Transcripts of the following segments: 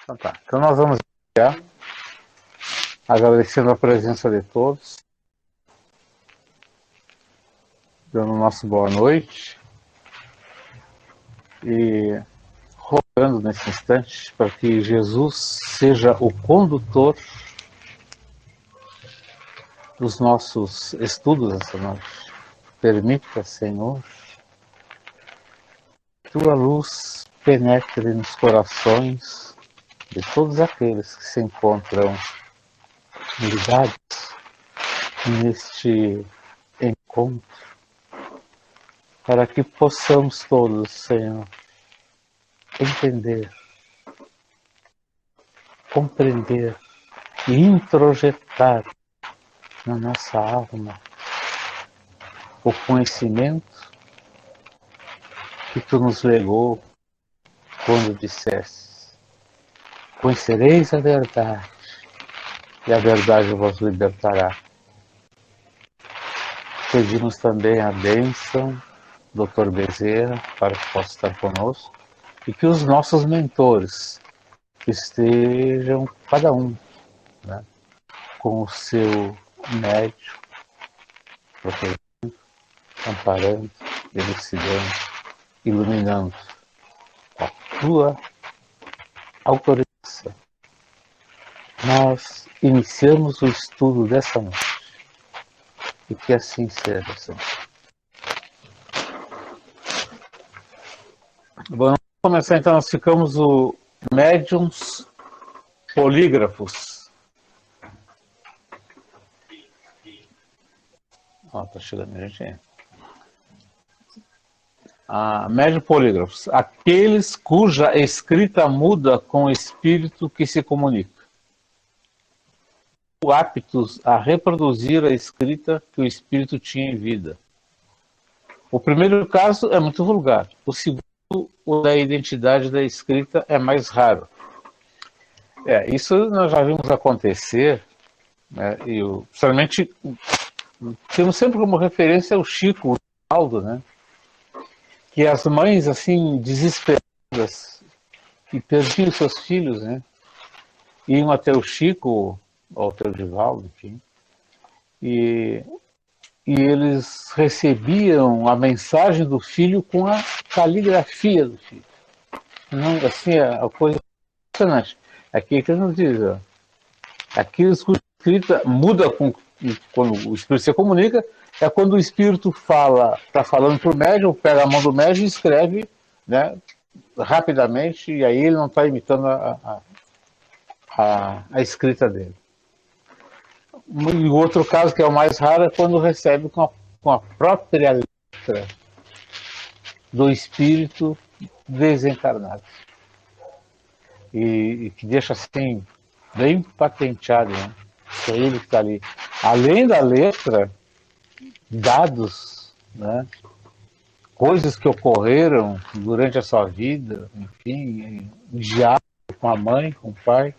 Então tá. Então nós vamos iniciar agradecendo a presença de todos, dando nossa boa noite e rogando nesse instante para que Jesus seja o condutor dos nossos estudos essa noite. Permita, Senhor, que tua luz penetre nos corações de todos aqueles que se encontram ligados neste encontro, para que possamos todos, Senhor, entender, compreender e introjetar na nossa alma o conhecimento que tu nos legou quando disseste: conhecereis a verdade e a verdade vos libertará. Pedimos também a bênção, Dr. Bezerra, para que possa estar conosco, e que os nossos mentores estejam, cada um, né, com o seu médio, protegendo, amparando, elucidando, iluminando com a tua autorização. Nós iniciamos o estudo dessa noite. E que assim seja, Senhor. Vamos começar então, nós ficamos o médiums polígrafos. Ó, tá chegando a gente aí. Médium polígrafos, aqueles cuja escrita muda com o espírito que se comunica. Aptos a reproduzir a escrita que o espírito tinha em vida. O primeiro caso é muito vulgar. O segundo, o da identidade da escrita, é mais raro. Isso nós já vimos acontecer, né, principalmente temos sempre como referência o Chico, o Ronaldo, né, que as mães assim desesperadas que perdiam seus filhos, né, iam até o Chico ou até o Divaldo, enfim, e eles recebiam a mensagem do filho com a caligrafia do filho. Não, assim, a coisa impressionante. Aqui que nos diz, ó, aqueles cuja escrita muda quando o espírito se comunica, é quando o espírito fala, está falando para o médium, pega a mão do médium e escreve, né, rapidamente, e aí ele não está imitando a escrita dele. E o outro caso, que é o mais raro, é quando recebe com a própria letra do espírito desencarnado. E que deixa assim, bem patenteado, né? É ele que está ali. Além da letra, dados, né? Coisas que ocorreram durante a sua vida, enfim, diálogo com a mãe, com o pai.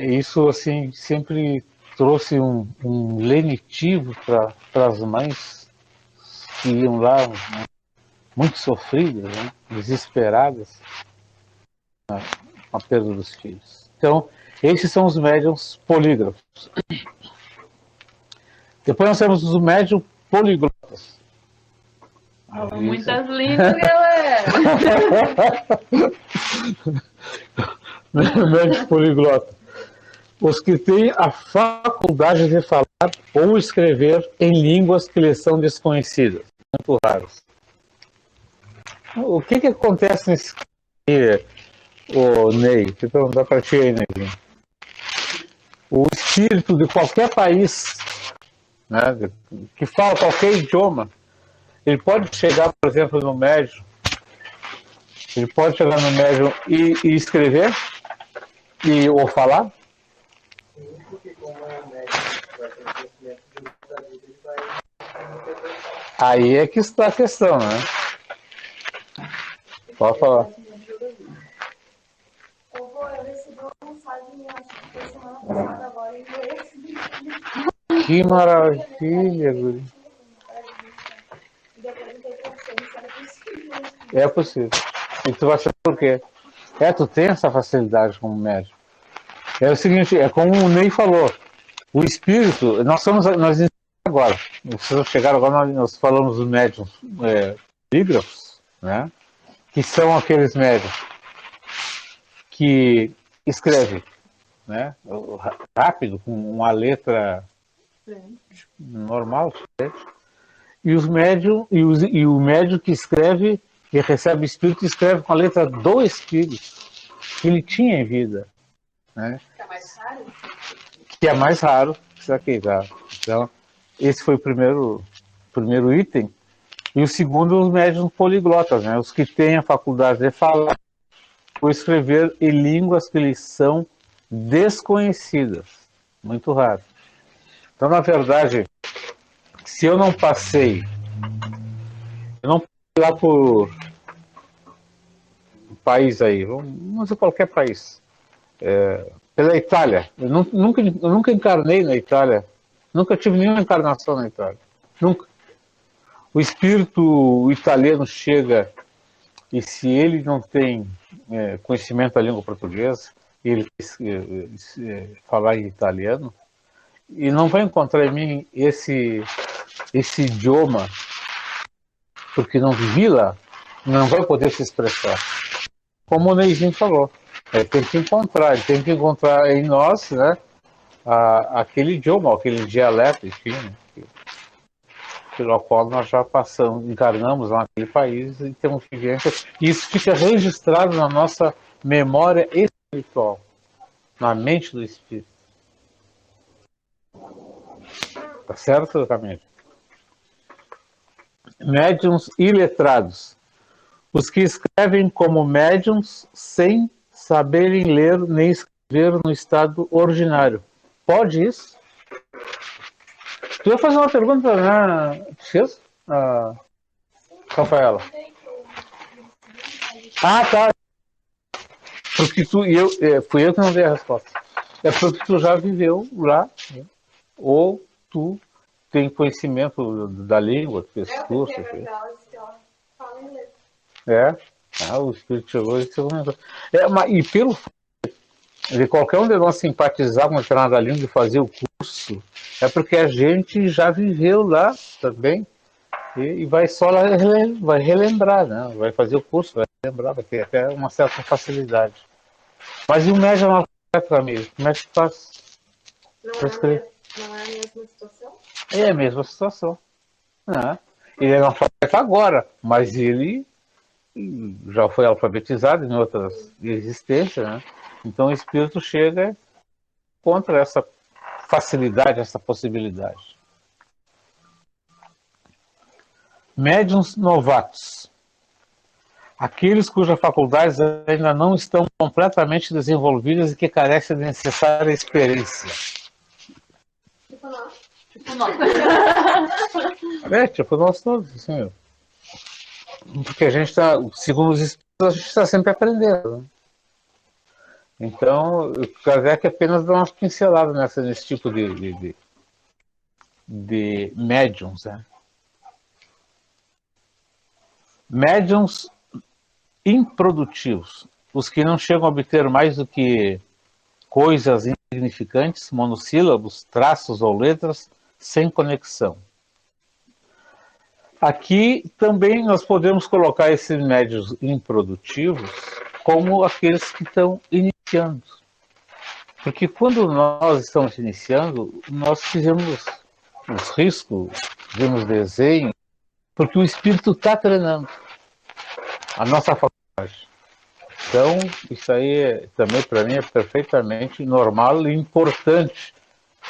Isso assim sempre trouxe um lenitivo para as mães que iam lá, né, muito sofridas, né, desesperadas com a perda dos filhos. Então, esses são os médiums polígrafos. Depois nós temos os médiums poliglotas. Fala muitas línguas, galera! Médios poliglotas. Os que têm a faculdade de falar ou escrever em línguas que lhes são desconhecidas, muito raros. O que acontece nesse caso, o Ney? Deixa eu perguntar para ti aí, Ney. O espírito de qualquer país, né, que fala qualquer idioma, ele pode chegar, por exemplo, no médium, ele pode chegar no médium e escrever ou falar? Sim, porque como é um médico vai ter conhecimento de muita vida, ele vai interpretar. Aí é que está a questão, né? Pode falar. Eu recebi uma mensagem, acho que foi semana passada agora, em inglês. Que maravilha, Guri. E depois eu dei pra você, se era possível. É possível. E tu vai saber por quê? Tu tem essa facilidade como médium. É o seguinte, é como o Ney falou, o espírito, nós agora, vocês chegaram agora, nós falamos dos médiums polígrafos, né? Que são aqueles médiums que escrevem, né? Rápido, com uma letra normal, e os médium, e o médium que escreve, que recebe o espírito, escreve com a letra do espírito, que ele tinha em vida, né? Fica mais raro? Que é mais raro isso aqui, tá? Então, esse foi o primeiro item. E o segundo, os médiuns poliglotas, né? Os que têm a faculdade de falar ou escrever em línguas que lhes são desconhecidas. Muito raro. Então, na verdade, se eu não passei lá por um país aí, vamos dizer qualquer país, pela Itália. Eu nunca encarnei na Itália. Nunca tive nenhuma encarnação na Itália. Nunca. O espírito italiano chega e se ele não tem conhecimento da língua portuguesa, ele falar em italiano, e não vai encontrar em mim esse idioma, porque não vivi lá, não vai poder se expressar. Como o Neizinho falou, ele tem que encontrar em nós, né, aquele idioma, aquele dialeto, enfim, né, pelo qual nós já encarnamos lá naquele país e temos vivência. E isso fica registrado na nossa memória espiritual, na mente do espírito. Tá certo, Camille? Médiuns iletrados. Os que escrevem como médiuns sem saberem ler nem escrever no estado ordinário. Pode isso? Tu ia fazer uma pergunta, né? Fez? Rafaela. Tá. Porque fui eu que não dei a resposta. É porque tu já viveu lá, né? Ou tu tem conhecimento da língua, tu fez curso. O espírito chegou e você comentou. E pelo de qualquer um de nós simpatizar com a determinada língua e fazer o curso, é porque a gente já viveu lá também e vai só lá, vai relembrar, né? Vai fazer o curso, vai relembrar, vai ter até uma certa facilidade. Mas e o médium analfabeto, amigo? Como é que faz? Não é a mesma situação? É a mesma situação. Né? Ele é analfabeto agora, mas ele já foi alfabetizado em outras existências, né? Então o espírito chega contra essa facilidade, essa possibilidade. Médiuns novatos. Aqueles cujas faculdades ainda não estão completamente desenvolvidas e que carecem da necessária experiência. Tipo nós. Tipo nós todos, assim. Porque a gente está, segundo os espíritos, a gente está sempre aprendendo. Né? Então, o Kardec apenas dá uma pincelada nesse tipo de médiums. Né? Médiums improdutivos, os que não chegam a obter mais do que coisas insignificantes, monossílabos, traços ou letras, sem conexão. Aqui também nós podemos colocar esses médios improdutivos como aqueles que estão iniciando. Porque quando nós estamos iniciando, nós fizemos os riscos, fizemos desenho, porque o espírito está treinando a nossa faculdade. Então, isso aí também para mim é perfeitamente normal e importante.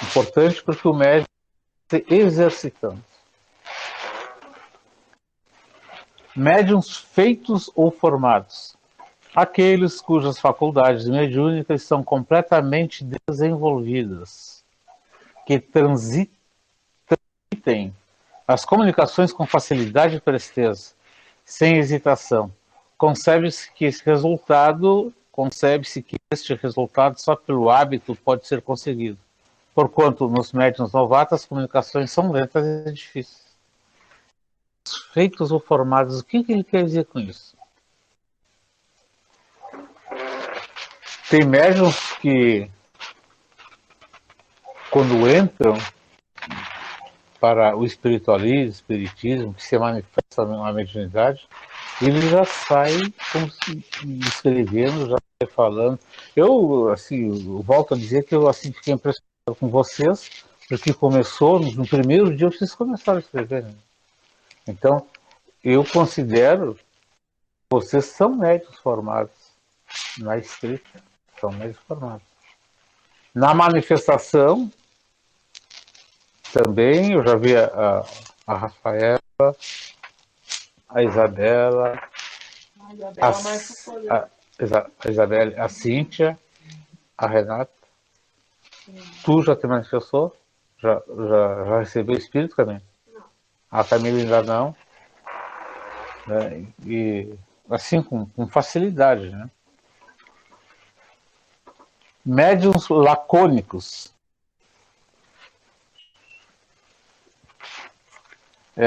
Importante porque o médium está se exercitando. Médiuns feitos ou formados. Aqueles cujas faculdades mediúnicas são completamente desenvolvidas, que transitem as comunicações com facilidade e presteza, sem hesitação. Concebe-se que este resultado só pelo hábito pode ser conseguido, porquanto nos médiuns novatos as comunicações são lentas e difíceis. Feitos ou formados, o que ele quer dizer com isso? Tem médiums que, quando entram para o espiritismo, que se manifesta na mediunidade, ele já sai como se escrevendo, já sai falando. Eu, assim, eu volto a dizer que eu assim, fiquei impressionado com vocês, porque começou, no primeiro dia vocês começaram a escrever. Né? Então, eu considero que vocês são médiuns formados na escrita, são médiuns formados. Na manifestação, também, eu já vi a Rafaela, a Isabela, a Isabela, a Cíntia, a Renata. Tu já te manifestou? Já recebeu o espírito também? Não. A Camila ainda não. Né? E assim, com facilidade, né? Médiuns lacônicos.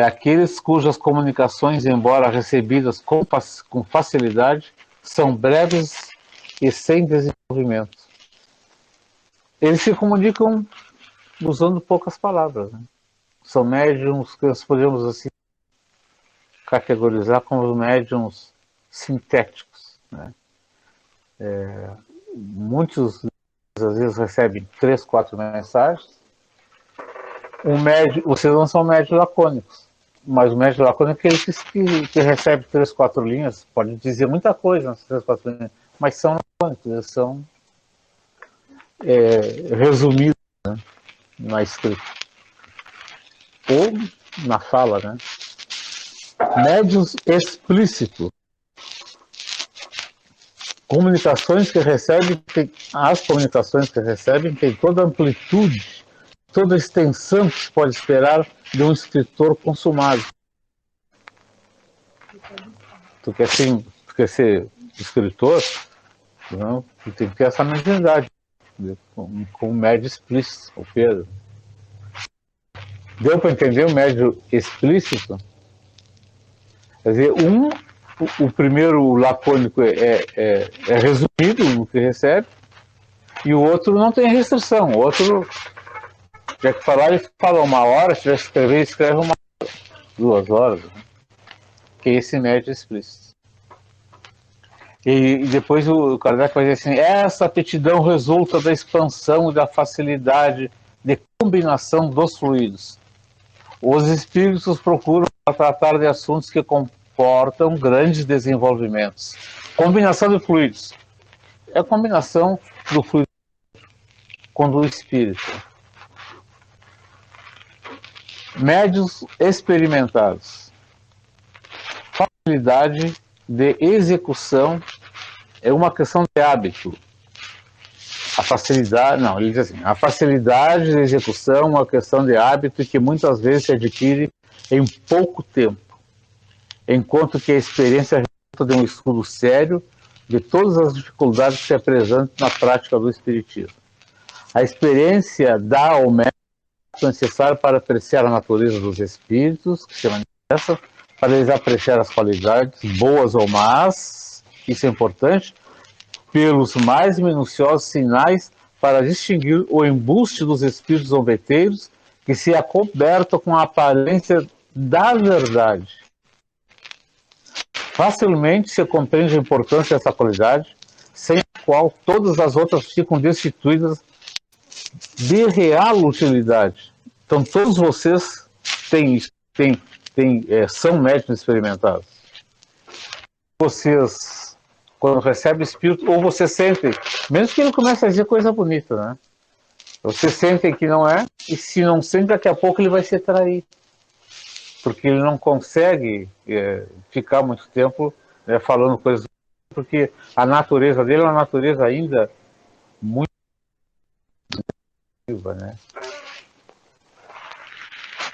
Aqueles cujas comunicações, embora recebidas com facilidade, são breves e sem desenvolvimento. Eles se comunicam usando poucas palavras. Né? São médiums que nós podemos assim categorizar como médiums sintéticos. Né? Muitos às vezes recebem 3, 4 mensagens. Vocês não são médios lacônicos, mas o médio lacônico é aquele que recebe 3, 4 linhas, pode dizer muita coisa nas 3, 4 linhas, mas são lacônicos, eles são resumidos, né, na escrita ou na fala, né? Médios explícitos, as comunicações que recebem têm toda a amplitude, toda a extensão que se pode esperar de um escritor consumado. Tu quer ser escritor, não? Tu tem que ter essa mediunidade, com o médio explícito, o Pedro. Deu para entender o médio explícito? Quer dizer, o primeiro lacônico é resumido no que recebe, e o outro não tem restrição. O outro, tiver que falar, ele fala 1 hora, se tiver que escrever, ele escreve 1 hora, 2 horas. Né? Que é esse médio explícito. E depois o Kardec vai dizer assim, essa aptidão resulta da expansão e da facilidade de combinação dos fluidos. Os espíritos procuram tratar de assuntos que comportam grandes desenvolvimentos. Combinação de fluidos. É a combinação do fluido com o espírito. Médios experimentados. Facilidade de execução é uma questão de hábito. A facilidade de execução é uma questão de hábito que muitas vezes se adquire em pouco tempo, enquanto que a experiência resulta de um estudo sério de todas as dificuldades que se apresentam na prática do espiritismo. A experiência dá ao médium o necessário para apreciar a natureza dos espíritos que se manifestam, para eles apreciar as qualidades, boas ou más, isso é importante, pelos mais minuciosos sinais para distinguir o embuste dos espíritos zombeteiros que se acobertam com a aparência da verdade. Facilmente se compreende a importância dessa qualidade, sem a qual todas as outras ficam destituídas de real utilidade. Então todos vocês são médicos experimentados. Vocês, quando recebem o espírito, ou você sente, mesmo que ele comece a dizer coisa bonita, né? Você sente que não é, e se não sente, daqui a pouco ele vai se trair. Porque ele não consegue ficar muito tempo falando coisas, porque a natureza dele é uma natureza ainda muito viva, né?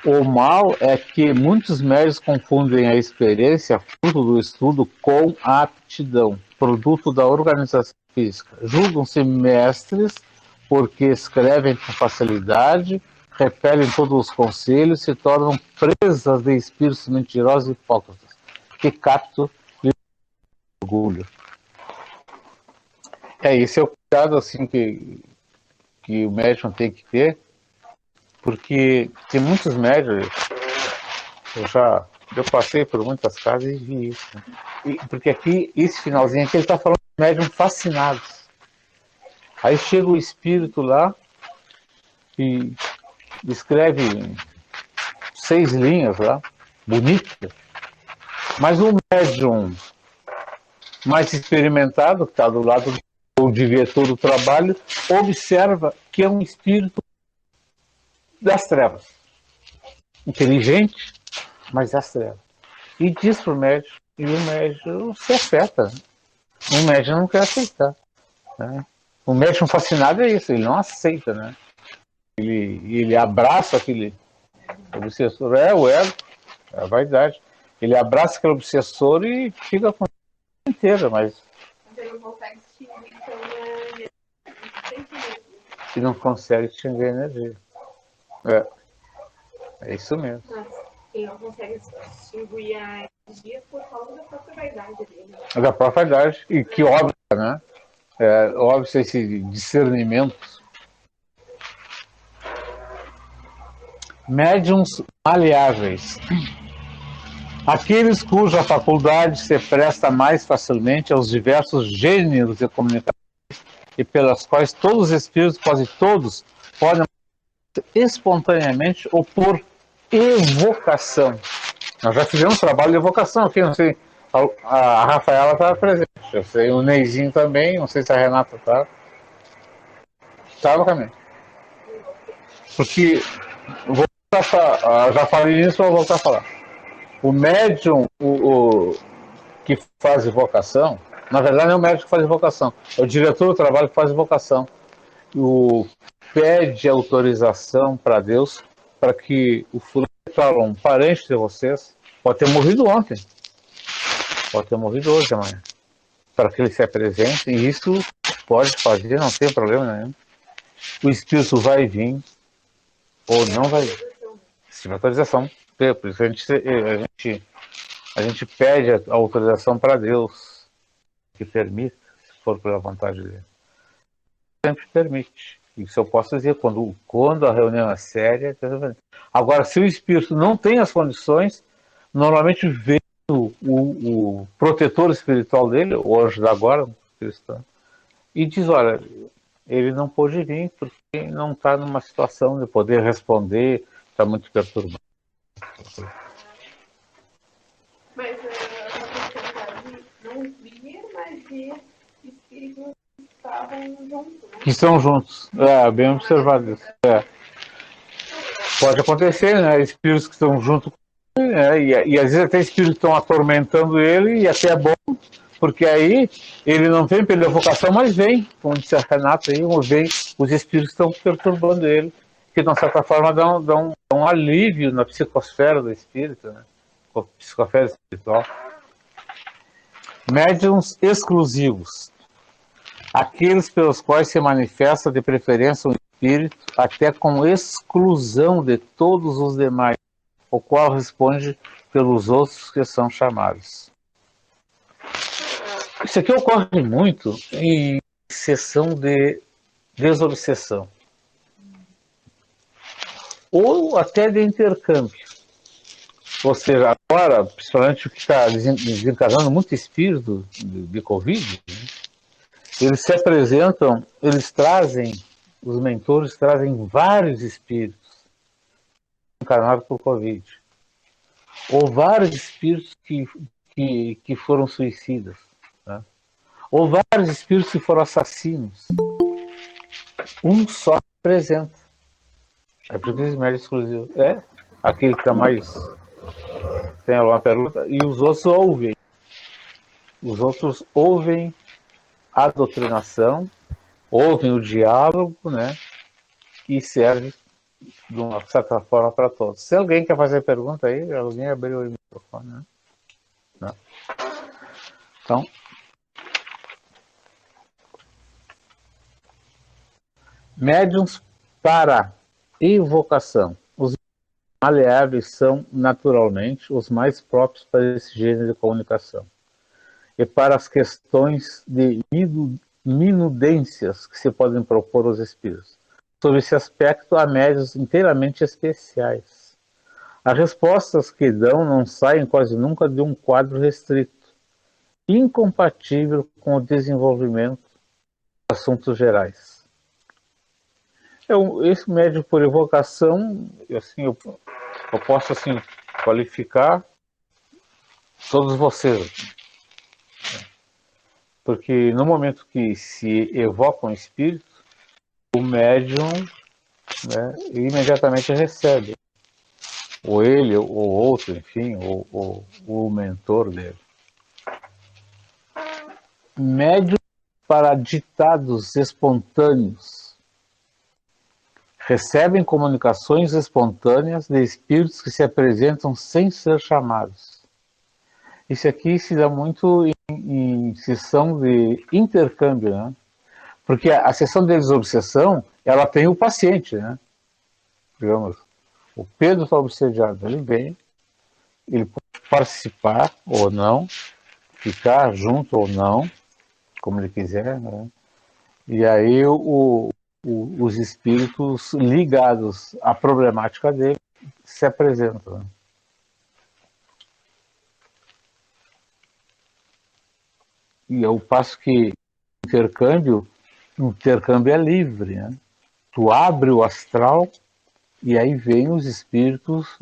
O mal é que muitos médios confundem a experiência, fruto do estudo, com a aptidão, produto da organização física. Julgam-se mestres porque escrevem com facilidade, repelem todos os conselhos, se tornam presas de espíritos mentirosos e hipócritas, que captam orgulho. Esse é o cuidado assim que o médium tem que ter, porque tem muitos médiums, eu passei por muitas casas e vi isso. Porque aqui, esse finalzinho aqui, ele está falando de médium fascinados. Aí chega o espírito lá e escreve 6 linhas lá, bonita, mas o médium mais experimentado, que está do lado do diretor do trabalho, observa que é um espírito das trevas. Inteligente, mas das trevas. E diz para o médium, e o médium se afeta. O médium não quer aceitar. Né? O médium fascinado é isso, ele não aceita, né? Ele abraça aquele obsessor, o ego, é a vaidade. Ele abraça aquele obsessor e fica com a vida inteira, mas Você não consegue extinguir, então se não consegue extinguir a energia. É isso mesmo. ele não consegue extinguir a energia por causa da própria vaidade dele. Da própria vaidade, e que óbvio, né? Óbvio esse discernimento. Médiuns maleáveis. Aqueles cuja faculdade se presta mais facilmente aos diversos gêneros de comunicação e pelas quais todos os espíritos, quase todos, podem espontaneamente ou por evocação. Nós já fizemos trabalho de evocação aqui, não sei, a Rafaela estava presente, eu sei, o Neizinho também, não sei se a Renata estava. Estava também. Porque, já falei nisso, vou voltar a falar. O médium, que faz evocação, na verdade não é o médium que faz evocação, é o diretor do trabalho que faz evocação. Pede autorização para Deus para que o fulano, um parente de vocês, pode ter morrido ontem, pode ter morrido hoje, amanhã, para que ele se apresente, e isso pode fazer, não tem problema nenhum. O espírito vai vir ou não vai vir, se tiver autorização. Por isso a gente pede a autorização para Deus, que permita, se for pela vontade dele. Sempre permite. Isso eu posso dizer quando a reunião é séria. Agora, se o espírito não tem as condições, normalmente vem o protetor espiritual dele, o anjo da guarda, cristão, e diz, olha, ele não pôde vir porque não está numa situação de poder responder, está muito perturbado. Mas a possibilidade não vir, mas vir espíritos que estavam juntos, né? Que estão juntos. Bem observado isso. Pode acontecer, né? Espíritos que estão junto com ele, né? E às vezes até espíritos estão atormentando ele, e até é bom, porque aí ele não vem pela evocação, mas vem, como disse a Renata aí, vem, os espíritos estão perturbando ele, que de certa forma dão um alívio na psicosfera do espírito, né? A psicosfera espiritual. Médiuns exclusivos. Aqueles pelos quais se manifesta de preferência um espírito, até com exclusão de todos os demais, o qual responde pelos outros que são chamados. Isso aqui ocorre muito em sessão de desobsessão, ou até de intercâmbio. Ou seja, agora, principalmente o que está desencadeando muito espírito de Covid, né? Eles se apresentam, os mentores trazem vários espíritos encarnados por Covid. Ou vários espíritos que foram suicidas. Né? Ou vários espíritos que foram assassinos. Um só apresenta. É por isso médio exclusivo. Aquele que está mais... Tem alguma pergunta? E os outros ouvem. Os outros ouvem a doutrinação, ouvem o diálogo, né? E serve de uma certa forma para todos. Se alguém quer fazer pergunta aí, alguém abriu o microfone, né? Não. Então, médiuns para evocação. Os maleáveis são, naturalmente, os mais próprios para esse gênero de comunicação. E para as questões de minudências que se podem propor aos espíritos. Sobre esse aspecto, há médiuns inteiramente especiais. As respostas que dão não saem quase nunca de um quadro restrito, incompatível com o desenvolvimento de assuntos gerais. Esse médium por evocação, assim, eu posso assim, qualificar todos vocês. Porque no momento que se evoca um espírito, o médium, né, imediatamente recebe. Ou ele, ou outro, enfim, ou o mentor dele. Médium para ditados espontâneos. Recebem comunicações espontâneas de espíritos que se apresentam sem ser chamados. Isso aqui se dá muito em sessão de intercâmbio, né? Porque a sessão de desobsessão, ela tem o paciente, né? Digamos, o Pedro está obsediado, ele vem, ele pode participar ou não, ficar junto ou não, como ele quiser, né? E aí os espíritos ligados à problemática dele se apresentam, né? E ao passo que intercâmbio é livre, né? Tu abre o astral e aí vem os espíritos,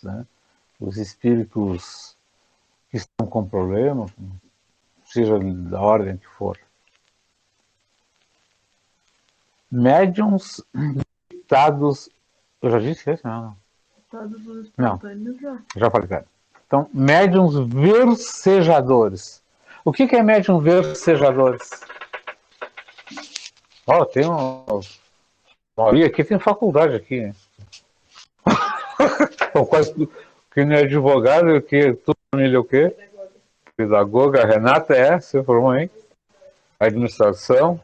né? Os espíritos que estão com problema, seja da ordem que for. Médiuns ditados. Eu já disse isso? Não. Todos os Não. espontâneos Já falei, cara. Então, médiuns versejadores. O que é médium versejadores? Ó, tem um. Olha, aqui tem faculdade aqui, né? Então, quase quem não é advogado, que tua família é o quê? Pedagoga. Renata você formou em administração.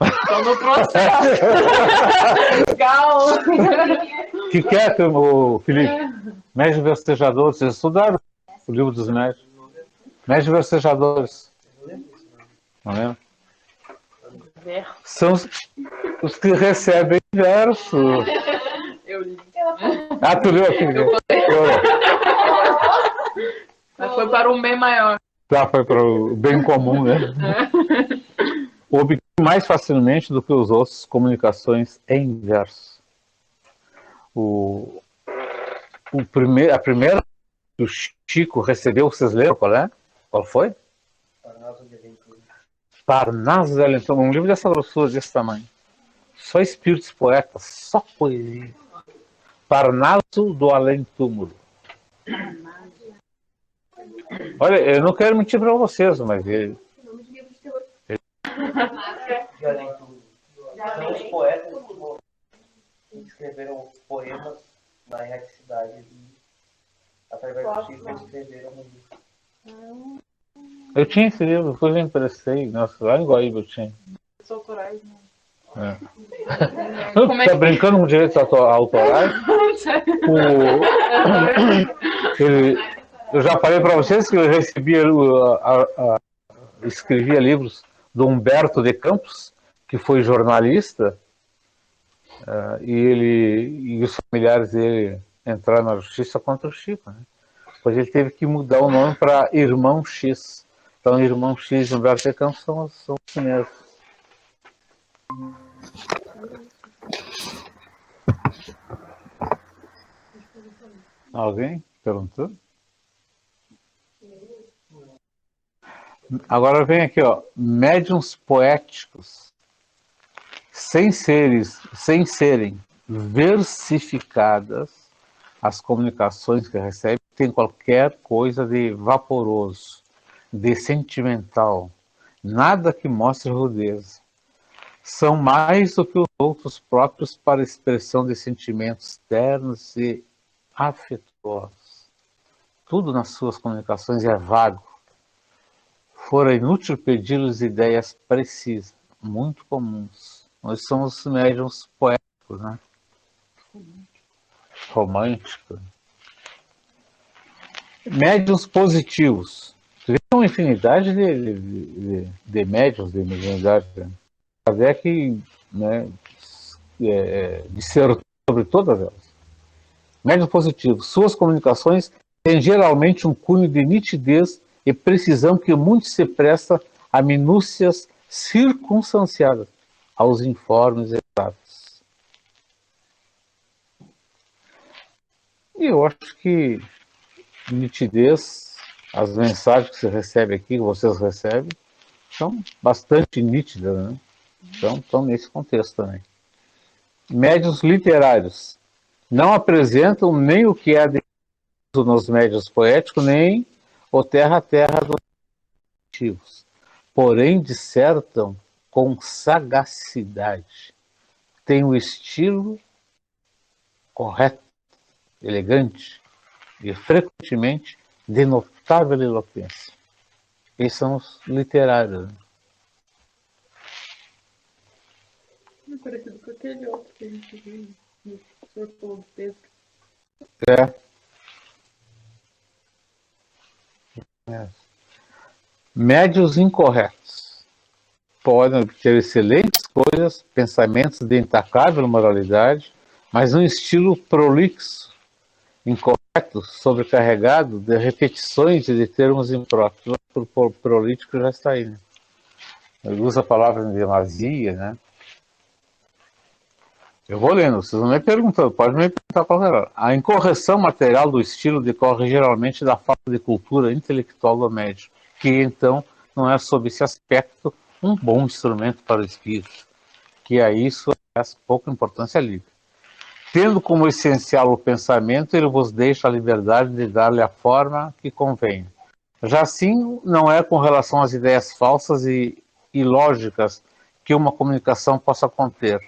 Estou no processo. Legal. Que é, o Felipe? Médios versejadores. Vocês estudaram o livro dos médios? Médios versejadores. Não lembra? São os que recebem verso. Eu li. Ah, tu leu aqui? Mas foi para um bem maior. Tá, foi para o bem comum, né? Obtive mais facilmente do que os outros comunicações em verso. A primeira que o Chico recebeu, vocês leram qual é? Qual foi? Parnaso de Aventura, um livro dessa grossura, desse tamanho. Só espíritos poetas, só poesia. Parnaso do Além-Túmulo. Olha, eu não quero mentir para vocês, mas ele... São os poetas que escreveram poemas na erraticidade e, através do Chico, escreveram um livro. Eu tinha esse livro, depois eu emprestei. Nossa, lá em Guaíba eu tinha. Autorais, né? Tá brincando com direitos autorais? Eu já falei para vocês que eu recebia, escrevia livros do Humberto de Campos, que foi jornalista, e os familiares dele entraram na justiça contra o Chico, né? Depois ele teve que mudar o nome para Irmão X. Então, Irmão X e Humberto de Campos são os mesmos. Alguém perguntou? Agora vem aqui, ó, médiuns poéticos, sem serem versificadas, as comunicações que recebem têm qualquer coisa de vaporoso, de sentimental, nada que mostre rudeza. São mais do que os outros próprios para a expressão de sentimentos ternos e afetuosos. Tudo nas suas comunicações é vago. Fora inútil pedir-lhes ideias precisas, muito comuns. Nós somos médiuns poéticos, né? Românticos. Médiuns positivos. Tem uma infinidade de médiuns, de mediunidade. Né? Kardec, né, dissertou sobre todas elas. Médium positivo. Suas comunicações têm geralmente um cunho de nitidez e precisão que muito se presta a minúcias circunstanciadas aos informes exatos. E eu acho que nitidez, as mensagens que você recebe aqui, que vocês recebem, são bastante nítidas, né? Então, estão nesse contexto também. Médiuns literários não apresentam nem o que é nos médiuns poéticos, nem o terra a terra dos nativos. Porém, dissertam com sagacidade. Tem o estilo correto, elegante e frequentemente de notável eloquência. Esses são os literários. É parecido com aquele outro que a gente viu no Corpo do Texto. Médios incorretos podem obter excelentes coisas, pensamentos de intacável moralidade, mas num estilo prolixo, incorreto, sobrecarregado de repetições e de termos impróprios. O prolítico já está aí, né? Ele usa a palavra em demasia, né? Eu vou lendo, vocês não me perguntando, pode me perguntar qualquer hora. A incorreção material do estilo decorre geralmente da falta de cultura intelectual do médium, que então não é sob esse aspecto um bom instrumento para o espírito, que a isso é pouca importância ali. Tendo como essencial o pensamento, ele vos deixa a liberdade de dar-lhe a forma que convém. Já assim, não é com relação às ideias falsas e ilógicas que uma comunicação possa conter,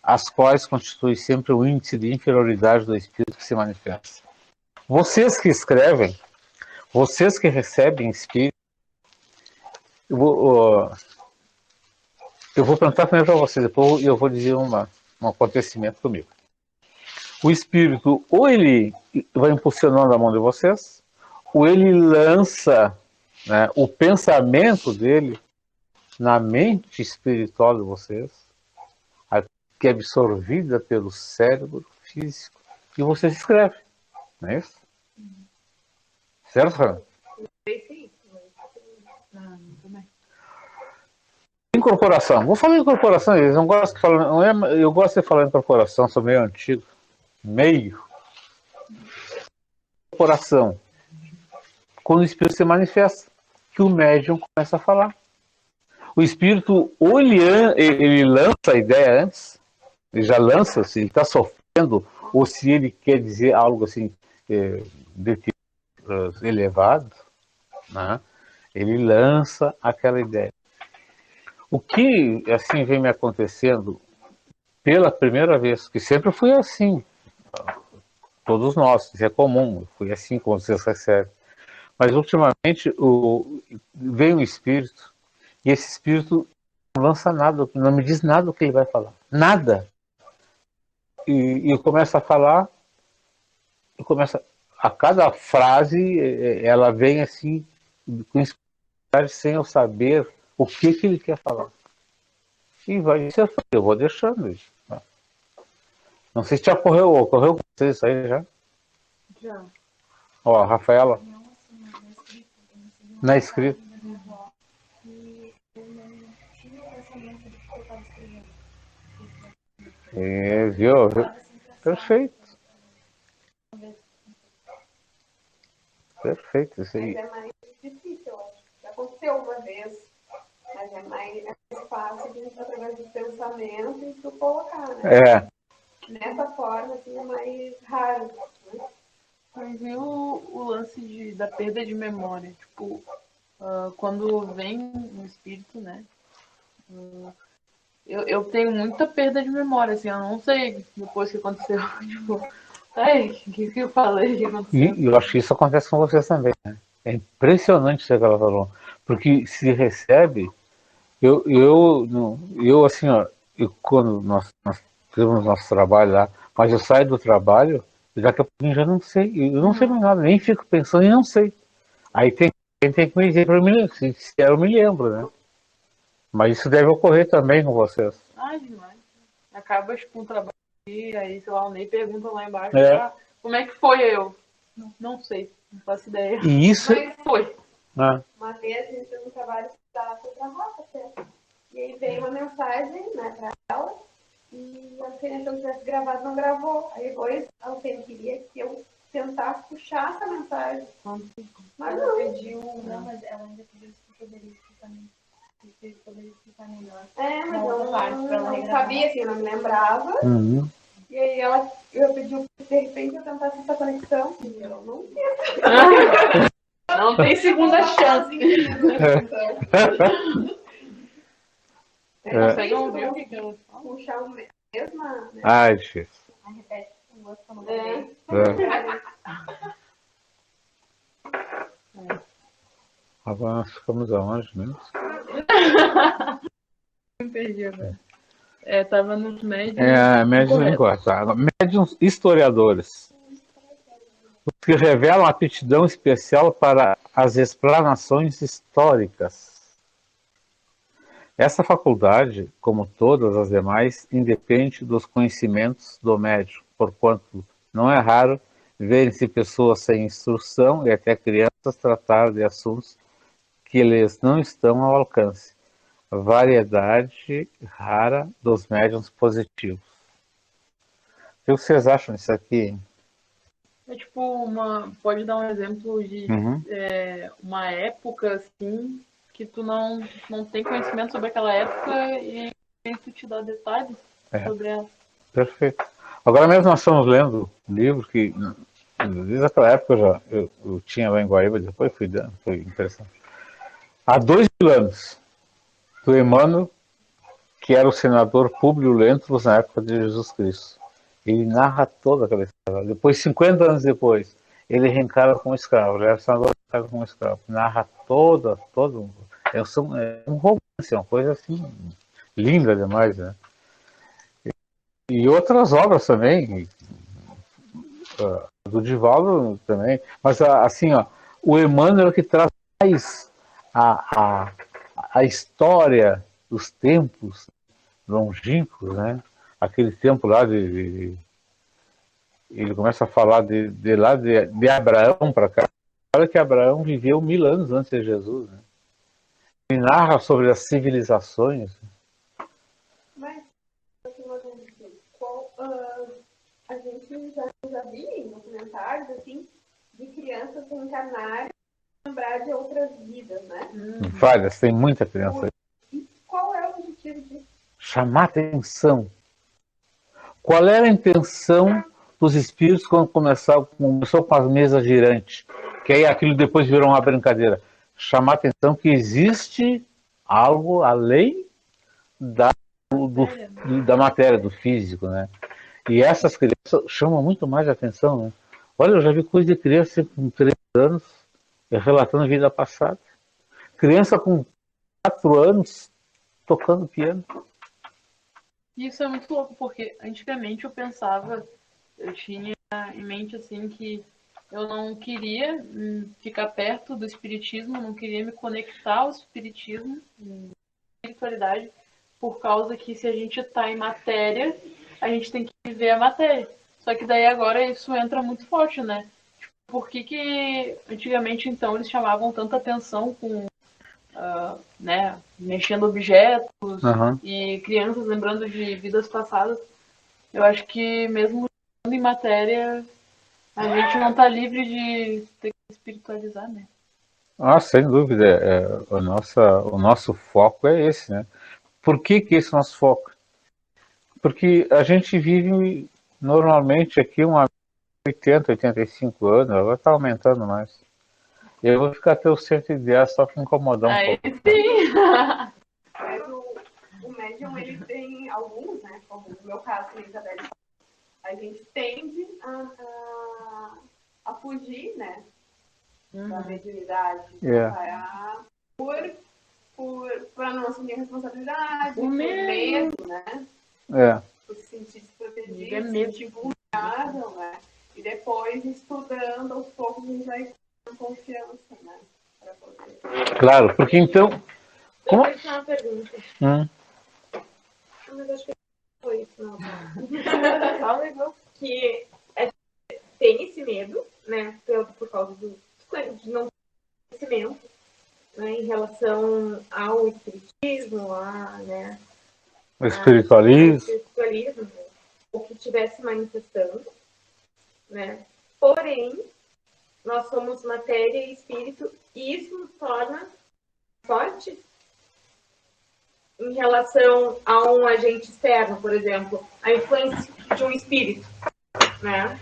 as quais constituem sempre o índice de inferioridade do espírito que se manifesta. Vocês que escrevem, vocês que recebem espírito, eu vou perguntar primeiro para vocês, depois eu vou dizer um acontecimento comigo. O espírito, ou ele vai impulsionando a mão de vocês, ou ele lança, né, o pensamento dele na mente espiritual de vocês, que é absorvida pelo cérebro físico, e você escreve, não é isso? Certo, Fran? Sim. Incorporação. Vou falar em incorporação, eles não gostam de falar, não é, eu gosto de falar em incorporação, sou meio antigo. Meio. Incorporação. Quando o espírito se manifesta, que o médium começa a falar. O espírito, ou ele lança a ideia antes, ele já lança, se ele está sofrendo, ou se ele quer dizer algo assim, de tipo elevado, né? Ele lança aquela ideia. O que assim vem me acontecendo pela primeira vez, que sempre foi assim, todos nós, isso é comum, foi assim como vocês recebem. Mas ultimamente vem um espírito, e esse espírito não lança nada, não me diz nada o que ele vai falar. Nada. E começa a falar, e começa, a cada frase, ela vem assim, com inspiridade, sem eu saber o que ele quer falar. E vai dissertando, eu vou deixando isso. Não sei se já ocorreu com vocês isso aí já? Já. Ó, a Rafaela. Na escrita. Viu? Perfeito. Perfeito, isso aí. Mas é mais difícil, eu acho. Já aconteceu uma vez, mas é mais fácil de gente, através do pensamento, isso colocar, né? Nessa forma, assim, é mais raro, né? Mas e o lance da perda de memória? Tipo, quando vem um espírito, né? Eu tenho muita perda de memória, assim, eu não sei depois que aconteceu. Tipo, ai, o que eu falei que aconteceu? E eu acho que isso acontece com vocês também, né? É impressionante isso que ela falou. Porque se recebe, eu assim, ó, quando nós temos nosso trabalho lá, mas eu saio do trabalho, daqui a pouquinho já não sei, eu não sei mais nada, nem fico pensando e não sei. Aí tem Quem tem que me dizer para mim, se eu me lembro, né? Mas isso deve ocorrer também com vocês. Demais. Acaba com o trabalho e aí, sei lá, o Ney pergunta lá embaixo, como é que foi eu? Não sei, não faço ideia. E isso... Mas foi. Uma vez a gente fez um trabalho da Rafa até. E aí veio uma mensagem, né, pra ela, e a Alcine, se eu tivesse gravado, não gravou. Aí depois a Alcine queria que eu tentasse puxar essa mensagem. Mas ela não. pediu, não, mas ela ainda pediu se poderia explicar melhor. Se poderia explicar melhor. Mas Uma outra parte pra ela eu não regravar. sabia, assim, eu não me lembrava. Uhum. E aí eu pedi que de repente eu tentasse essa conexão. E eu não quis. Não tem segunda chance. Consegue ouvir o que eu falo? Puxar o mesmo, né? É difícil. Aí repete com gosto pra não Agora nós ficamos aonde mesmo? Me perdi agora. Tava nos médios. Médiuns linguagens. Médiuns historiadores. Os que revelam aptidão especial para as explanações históricas. Essa faculdade, como todas as demais, independe dos conhecimentos do médium, porquanto não é raro verem-se pessoas sem instrução e até crianças tratar de assuntos que lhes não estão ao alcance. Variedade rara dos médiuns positivos. O que vocês acham disso aqui? É tipo pode dar um exemplo de uma época assim que tu não tem conhecimento sobre aquela época e tu te dá detalhes sobre ela. Perfeito. Agora mesmo nós estamos lendo um livro que desde aquela época eu tinha lá em Guaíba, depois foi interessante. Há 2000 anos, do Emmanuel, que era o senador Públio Lentulus na época de Jesus Cristo. Ele narra toda aquela história. Depois, 50 anos depois, ele reencarna como escravo. Ele era senador como escravo. Narra todo. É um romance, uma coisa assim, linda demais, né? E outras obras também, do Divaldo também. Mas, assim, o Emmanuel que traz mais a história dos tempos longínquos, né? Aquele tempo lá ele começa a falar de Abraão para cá. Olha que Abraão viveu 1000 anos antes de Jesus, né? Ele narra sobre as civilizações. Mas, a gente já viu em documentários, assim, de crianças reencarnarem e lembrar de outras vidas, né? Várias, tem muita criança aí. E qual é o objetivo disso? Chamar atenção. Qual era a intenção dos espíritos quando começou com as mesas girantes? Que aí aquilo depois virou uma brincadeira. Chamar atenção que existe algo além da matéria, do físico, né? E essas crianças chamam muito mais atenção, né? Olha, eu já vi coisa de criança com 3 anos relatando a vida passada. Criança com 4 anos tocando piano. Isso é muito louco, porque antigamente eu tinha em mente assim que eu não queria ficar perto do espiritismo, não queria me conectar ao espiritismo, espiritualidade, por causa que se a gente está em matéria, a gente tem que viver a matéria. Só que daí agora isso entra muito forte, né? Por que antigamente então eles chamavam tanta atenção com né, mexendo objetos e crianças lembrando de vidas passadas? Eu acho que mesmo em matéria a gente não está livre de ter que espiritualizar, né? Sem dúvida. O nosso foco é esse, né? Por que esse nosso foco? Porque a gente vive normalmente aqui 80, 85 anos, agora está aumentando mais. Eu vou ficar até os 110 só para incomodar um pouco. Sim! Mas o médium, ele tem alguns, né? Como no meu caso, a Isabel, a gente tende a fugir, né? Da mediunidade. Para não assumir a responsabilidade, por medo, né? Por se sentir desprotegido, se sentir vulnerável, né? E depois, estudando, aos poucos, a gente vai com confiança, né? para poder. Claro, porque então... Eu vou deixar uma pergunta. Mas acho que foi isso, não. Fala igual. Que tem esse medo, né, por causa de não conhecimento, né, em relação ao espiritismo, né, O espiritualismo. o que estivesse manifestando, né, porém, nós somos matéria e espírito, e isso nos torna forte em relação a um agente externo, por exemplo, a influência de um espírito, né?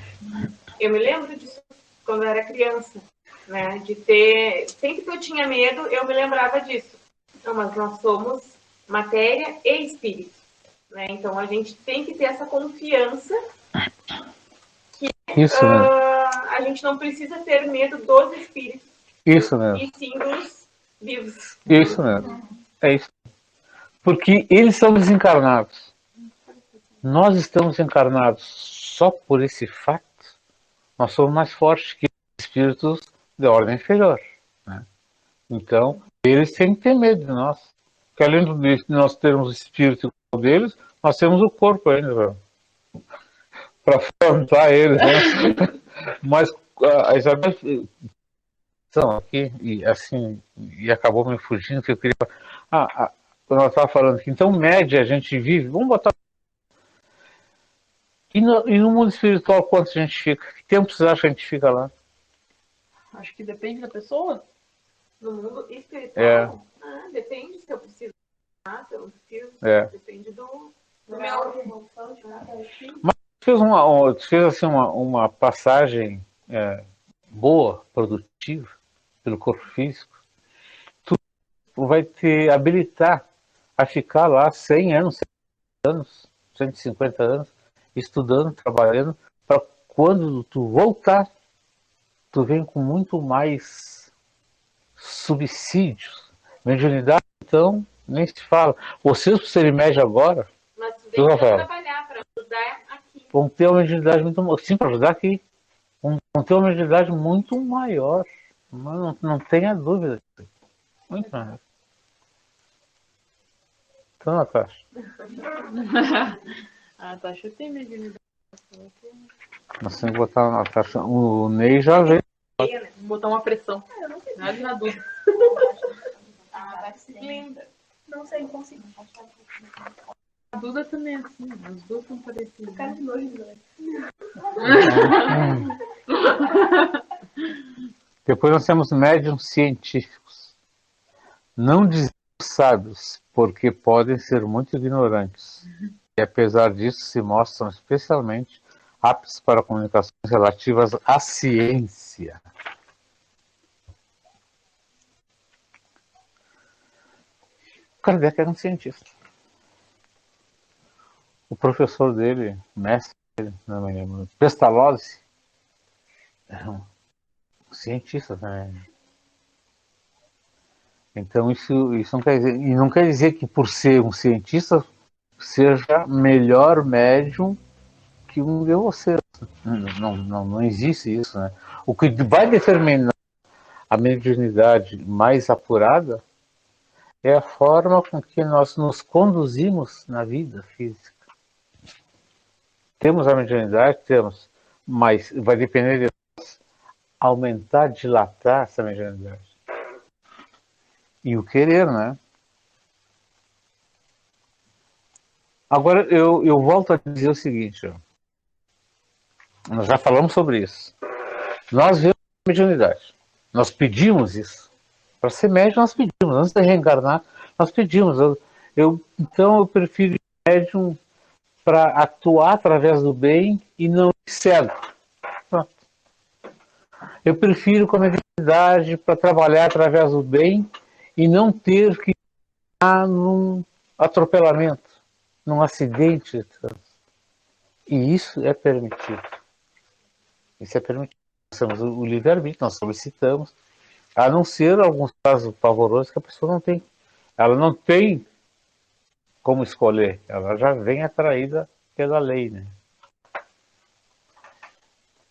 Eu me lembro disso quando eu era criança, né? De ter, sempre que eu tinha medo, eu me lembrava disso. Não, mas nós somos matéria e espírito, né? Então a gente tem que ter essa confiança que Isso mesmo. a gente não precisa ter medo dos espíritos, Isso mesmo. e sim dos vivos. Isso mesmo. É isso. Porque eles são desencarnados. Nós estamos encarnados só por esse fato. Nós somos mais fortes que espíritos de ordem inferior, né? Então, eles têm que ter medo de nós. Porque além de nós termos o espírito deles, nós temos o corpo ainda para afrontar eles, né? Mas a Isabel aqui, e assim, e acabou me fugindo, que eu queria... quando ela estava falando que então média a gente vive, vamos botar... E no mundo espiritual quanto a gente fica? Que tempo você acha que a gente fica lá? Acho que depende da pessoa. No mundo espiritual, depende se eu preciso, se eu não preciso, depende do meu emoção de cada um. Mas fez assim uma passagem boa, produtiva, pelo corpo físico, tu vai te habilitar a ficar lá 100 anos, 100 anos, 150 anos, estudando, trabalhando, para quando tu voltar, tu vem com muito mais subsídios. Mediunidade, então, nem se fala. Vocês, por serem média agora, mas vem para trabalhar, para ajudar aqui. Vão ter uma mediunidade muito maior. Sim, para ajudar aqui. Vão ter uma mediunidade muito maior. Mas não tenha dúvida. Muito maior. Então, Natasha. A Natasha tem mediunidade. Nós temos que botar a Natasha. O Ney já veio. Vou botar uma pressão. Nada na dúvida. Linda. Não sei, consigo. A Duda também é assim. As duas são parecidas. Cara de dois. Depois nós temos médiums científicos. Não dizemos sábios, porque podem ser muito ignorantes. E apesar disso se mostram especialmente aptos para comunicações relativas à ciência. O Kardec era um cientista. O professor dele, o mestre dele, não me lembro, Pestalozzi, era um cientista também. Então isso não quer dizer, e não quer dizer que por ser um cientista seja melhor médium que um de vocês. Não existe isso, né? O que vai determinar a mediunidade mais apurada é a forma com que nós nos conduzimos na vida física. Temos a mediunidade, temos, mas vai depender de nós aumentar, dilatar essa mediunidade. E o querer, né? Agora, eu volto a dizer o seguinte, ó. Nós já falamos sobre isso. Nós vemos a mediunidade. Nós pedimos isso. Para ser médium, nós pedimos. Antes de reencarnar, nós pedimos. Então, eu prefiro médium para atuar através do bem e não ir cego. Pronto. Eu prefiro com a mediunidade para trabalhar através do bem e não ter que estar num atropelamento, num acidente de trânsito. E isso é permitido. Isso é permitido. Nós temos o livre-arbítrio, nós solicitamos, a não ser alguns casos pavorosos que a pessoa não tem. Ela não tem como escolher, ela já vem atraída pela lei, né?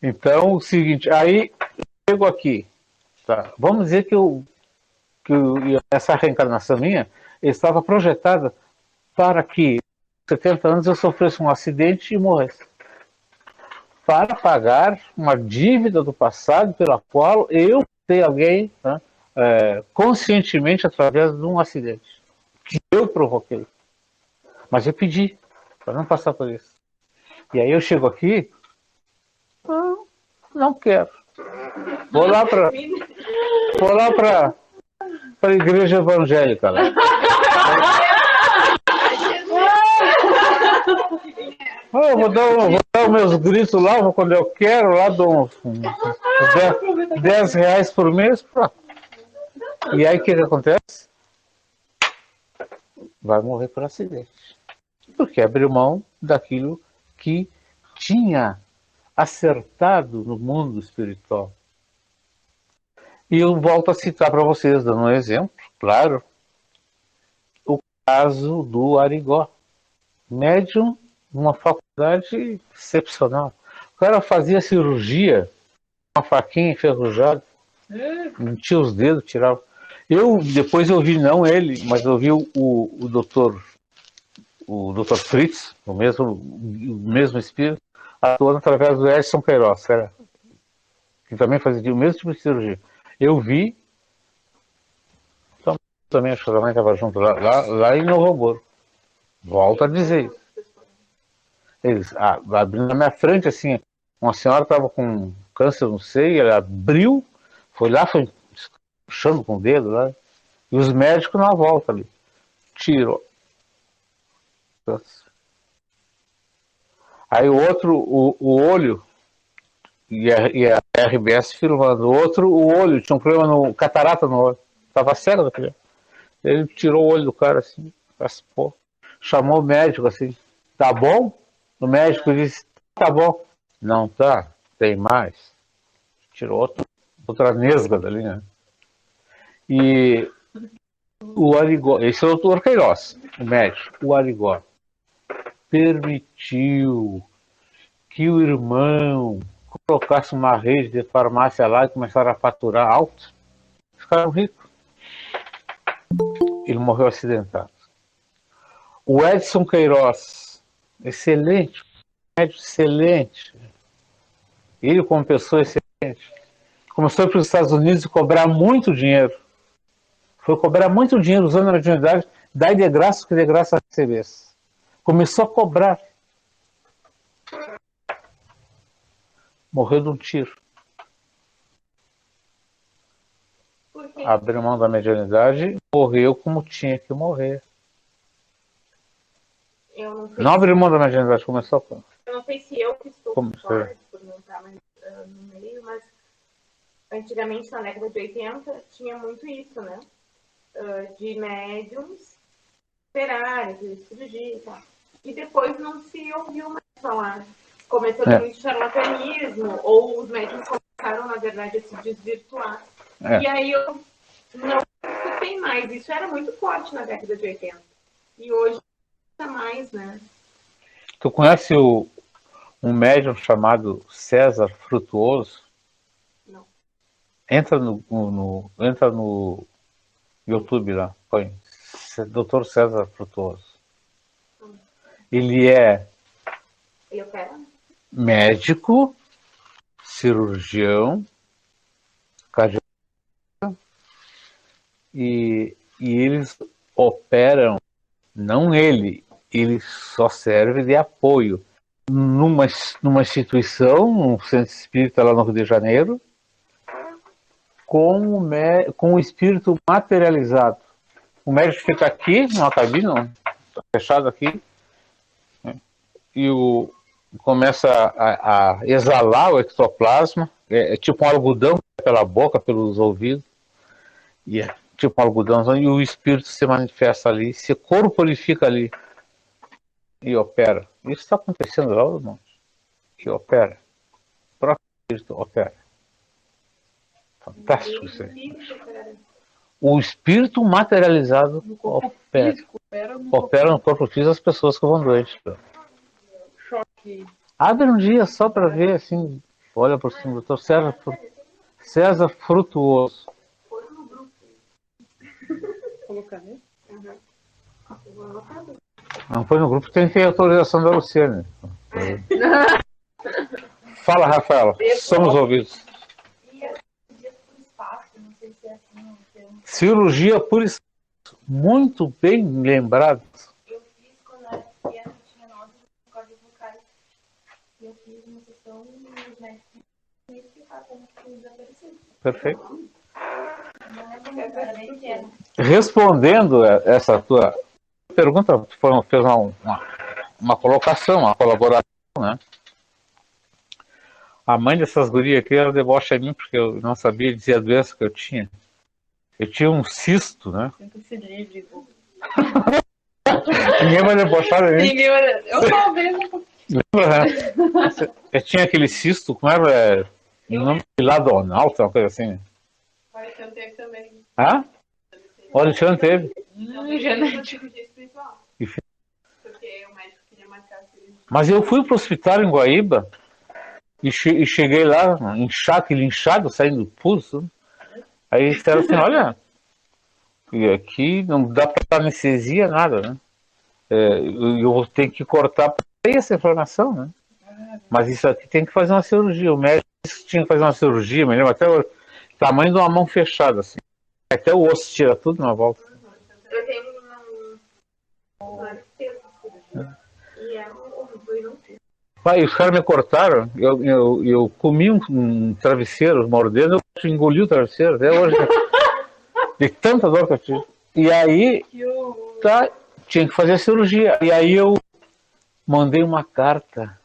Então, o seguinte, aí eu chego aqui, tá? Vamos dizer que eu essa reencarnação minha estava projetada para que 70 anos eu sofresse um acidente e morresse. Para pagar uma dívida do passado pela qual eu matei alguém, né, conscientemente através de um acidente que eu provoquei. Mas eu pedi para não passar por isso. E aí eu chego aqui, não quero. Vou lá para a igreja evangélica lá. Eu vou dar os meus gritos lá, vou quando eu quero, lá dou uns 10 reais por mês. Pronto. E aí o que acontece? Vai morrer por acidente. Porque abriu mão daquilo que tinha acertado no mundo espiritual. E eu volto a citar para vocês, dando um exemplo, claro, o caso do Arigó. Médium, uma faculdade excepcional. O cara fazia cirurgia, uma faquinha enferrujada, metia os dedos, tirava. Depois eu vi, não ele, mas eu vi o doutor Fritz, o mesmo espírito, atuando através do Edson Queiroz, que também fazia o mesmo tipo de cirurgia. Eu vi, também acho que a mãe estava junto lá em Novo Hamburgo. Volto a dizer isso. Eles abrindo na minha frente, assim, uma senhora estava com câncer no seio, ela abriu, foi puxando com o dedo lá, e os médicos na volta ali. Tirou. Aí o outro, o olho, e a RBS filmando, o olho, tinha um problema catarata no olho, estava cego da criança. Ele tirou o olho do cara assim, raspou, chamou o médico assim, tá bom? O médico disse, tá bom. Não tá, tem mais. Tirou outra nesga dali, né? E o Arigó, esse é o doutor Queiroz, o médico, o Arigó, permitiu que o irmão colocasse uma rede de farmácia lá e começaram a faturar alto, ficaram ricos. Ele morreu acidentado. O Edson Queiroz, excelente, médico excelente. Ele, como pessoa excelente, começou a ir para os Estados Unidos e cobrar muito dinheiro. Foi cobrar muito dinheiro usando a mediunidade, dai de graça que de graça recebesse. Começou a cobrar. Morreu de um tiro. Abriu mão da mediunidade, morreu como tinha que morrer. Não abriu mão da mediunidade, começou a... Eu não sei se eu que estou forte por não estar mais no meio, mas antigamente, na década de 80, tinha muito isso, né? De médiums operarem, de cirurgia e tal. E depois não se ouviu mais falar. Começou a ter muito charlatanismo, ou os médiums começaram, na verdade, a se desvirtuar. E aí eu não escutei mais. Isso era muito forte na década de 80. E hoje não está mais, né? Tu conhece um médium chamado César Frutuoso? Não. Entra no YouTube lá, põe Dr. César Frutuoso. Ele é médico, cirurgião, cardiologista, e eles operam, não ele só serve de apoio numa instituição, num centro espírita lá no Rio de Janeiro, com o espírito materializado. O médico fica aqui, numa cabine, fechado aqui, e começa a exalar o ectoplasma, é tipo um algodão pela boca, pelos ouvidos, e é tipo um algodão, e o espírito se manifesta ali, se corporifica ali, e opera. Isso está acontecendo lá, irmão, que opera. O próprio espírito opera. Fantástico isso aí. O espírito materializado opera no corpo físico das pessoas que vão doentes. Choque. Abre um dia só para ver, assim, olha por cima, doutor César Frutuoso. colocar, né? Não foi no grupo, tem que ter autorização da Luciane. Fala, Rafaela, somos ouvidos. Cirurgia por espaço. Muito bem lembrado. Eu fiz quando eu era pequena, tinha nódulos de cordas vocais. E eu fiz uma sessão e os médicos me explicaram como que desapareceu. Perfeito. Não é como era bem pequena. Respondendo essa tua pergunta, fez uma colocação, uma colaboração, né? A mãe dessas gurias aqui era debocha em mim, porque eu não sabia dizer a doença que eu tinha. Eu tinha um cisto, né? Sinta-se livre. Ninguém vai debochar de mim. Eu talvez um pouquinho. Lembra, né? Eu tinha aquele cisto, como era? Em nome de Ladonalto, uma coisa assim. Olha, eu teve também. Hã? O Alexandre teve. Genético. Espiritual. E Porque o médico queria marcar a cirurgia. Mas eu fui pro hospital em Guaíba e cheguei lá, inchado, saindo do pulso. Aí disseram assim, olha, e aqui não dá para dar anestesia, nada, né? Eu vou ter que cortar para ter essa informação, né? Mas isso aqui tem que fazer uma cirurgia. O médico disse que tinha que fazer uma cirurgia, me lembro até o tamanho de uma mão fechada, assim. Até o osso tira tudo na volta. Eu tenho uma cirurgia. E é horrível e não fiz. Aí os caras me cortaram, eu comi um travesseiro mordendo, eu engoli o travesseiro até hoje. De tanta dor que eu tive. E aí, tá, tinha que fazer a cirurgia. E aí eu mandei uma carta.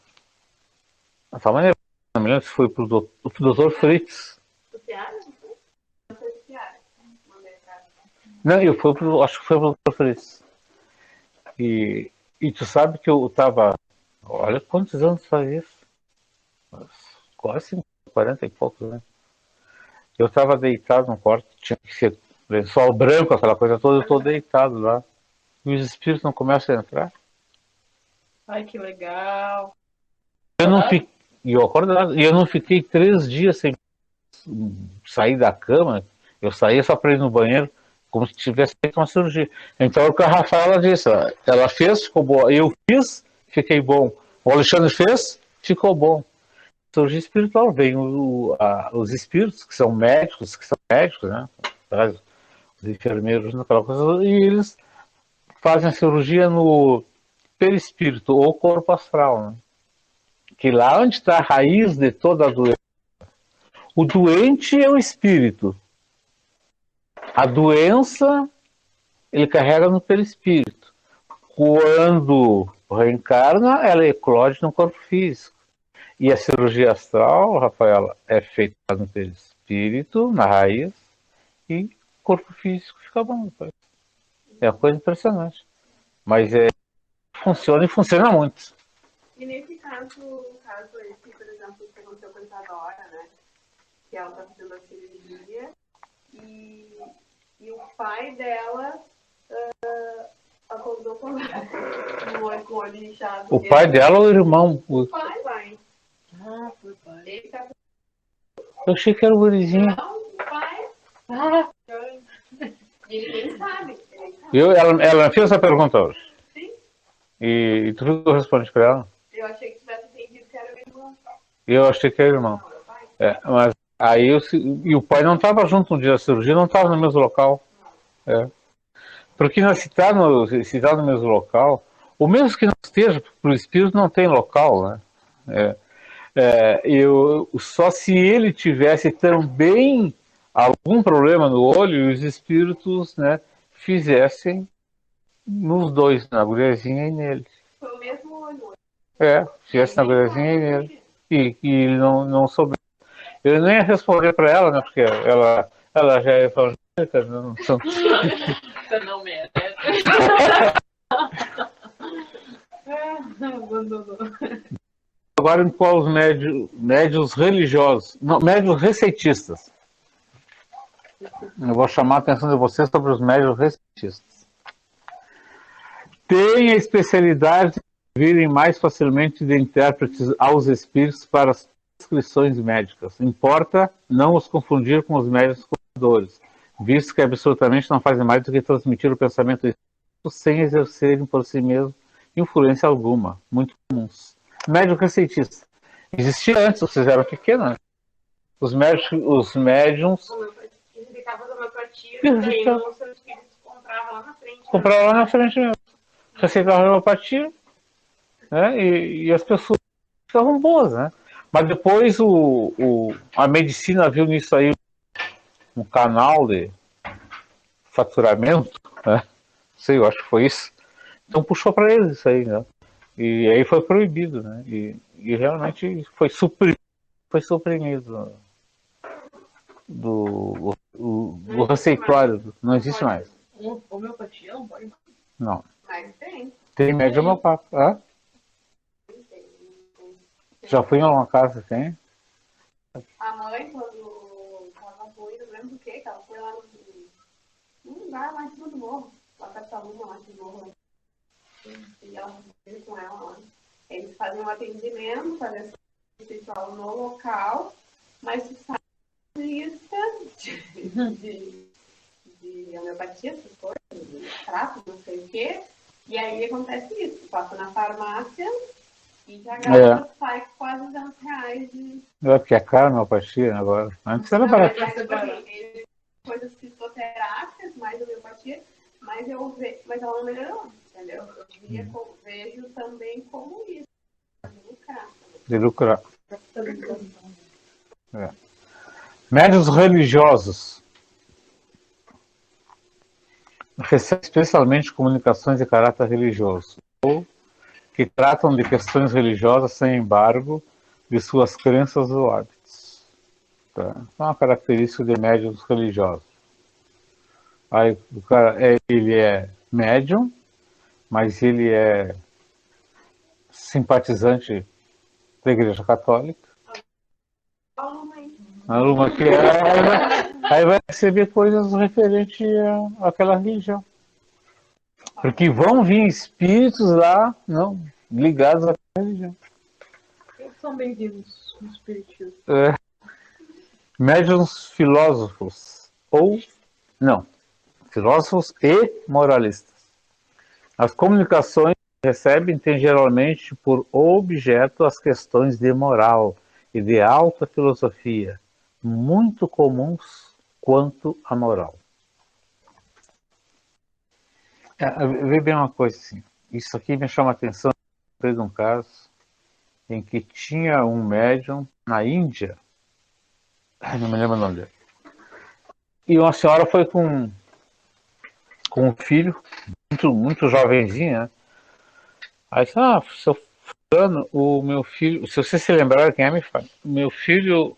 Não me lembro se foi pro doutor Fritz. Não, acho que foi pro doutor Fritz. E tu sabe que eu tava... Olha quantos anos faz isso. Quase 40 e poucos, né? Eu estava deitado no quarto, tinha que ser lençol branco, aquela coisa toda, eu estou deitado lá. E os espíritos não começam a entrar. Ai, que legal. Eu acordado. E eu não fiquei 3 dias sem sair da cama. Eu saía só para ir no banheiro, como se tivesse feito uma cirurgia. Então, o que a Rafaela disse, ela fez, ficou boa. Eu fiz, fiquei bom. O Alexandre fez, ficou bom. Cirurgia espiritual, vem os espíritos, que são médicos, né? Os enfermeiros, aquela coisa, e eles fazem a cirurgia no perispírito, ou corpo astral, né? Que lá onde está a raiz de toda a doença. O doente é o espírito. A doença, ele carrega no perispírito. Quando reencarna, ela eclode no corpo físico. E a cirurgia astral, Rafaela, é feita no perispírito, na raiz, e o corpo físico fica bom depois. É uma coisa impressionante. Mas funciona e funciona muito. E nesse caso esse, por exemplo, que aconteceu com a Isadora, né? Que ela tá fazendo a cirurgia e o pai dela acordou com o olho inchado. O pai dela ou o irmão? O pai. Ah, foi pai. Ele tá com Eu achei que era o gurizinho. o pai. E ele nem sabe. Ela fez essa pergunta hoje. Sim. E tu viu que eu respondi para ela? Eu achei que tivesse entendido que era o irmão. Eu achei que era o irmão. Não, era o pai. Mas aí e o pai não estava junto no dia da cirurgia, não estava no mesmo local. Porque se está no mesmo local, ou mesmo que não esteja, para o espírito não tem local, né? Só se ele tivesse também algum problema no olho e os espíritos, né, fizessem nos dois, na guriazinha e nele. Foi o mesmo olho. Fizesse na guriazinha e nele. E ele não soube. Eu nem ia responder para ela, né, porque ela já ia falar, não. Você não merece. Abandonou. Agora com os médios religiosos, não, médios receitistas. Eu vou chamar a atenção de vocês sobre os médios receitistas. Tem a especialidade de virem mais facilmente de intérpretes aos espíritos para as prescrições médicas. Importa não os confundir com os médios curadores. visto que absolutamente não fazem mais do que transmitir o pensamento sem exercerem por si mesmo influência alguma, muito comuns. Médium receitista. Existia antes, vocês eram pequenos, né? Os médiums Indicava a homeopatia, daí os seus espíritos compravam lá na frente. compravam lá na frente mesmo. Receitavam homeopatia, né? E as pessoas ficavam boas, né? Mas depois a medicina viu nisso aí um canal de faturamento, né? Não sei, eu acho que foi isso. Então puxou para eles isso aí, né? E aí foi proibido, né? E realmente foi suprimido do receituário, não existe mais. Homeopatia não pode. Não. Mas tem. Tem médium homeopata. Ah? Já fui em uma casa, tem? A mãe, quando ela foi, não lembro do que ela foi lá num lugar lá em cima do morro, lá perto da lua, lá de morro. E ela foi com ela lá. Eles faziam um atendimento, faziam espiritual no local, mas sabe lista de homeopatia, essas coisas, de trato, não sei o quê. E aí acontece isso, passa na farmácia e já gasta, sai com quase R$200 de... É porque é caro a homeopatia agora. Antes era Não, barato. mas tipo assim, coisas fitoterápicas, mais homeopatia, mas ela não melhorou, entendeu? Eu vejo também como isso, de lucrar. De lucrar. É. Médiuns religiosos. Recebem especialmente comunicações de caráter religioso, ou que tratam de questões religiosas sem embargo de suas crenças ou hábitos. Tá? É uma característica de médiuns religiosos. Aí o cara ele é médium, mas ele é simpatizante da Igreja Católica. Aluma que aí vai receber coisas referentes àquela religião. Porque vão vir espíritos lá, não, ligados àquela religião. Eles são bem-vindos no espiritismo. Médiuns filósofos, filósofos e moralistas. As comunicações que recebem têm geralmente por objeto as questões de moral e de alta filosofia, muito comuns quanto à moral. Vê bem uma coisa assim, isso aqui me chama a atenção, de um caso em que tinha um médium na Índia, não me lembro o nome dele, e uma senhora foi com um filho, muito jovenzinho, né? Aí disse, seu fulano, o meu filho, se você se lembrar quem é, me fala, o meu filho,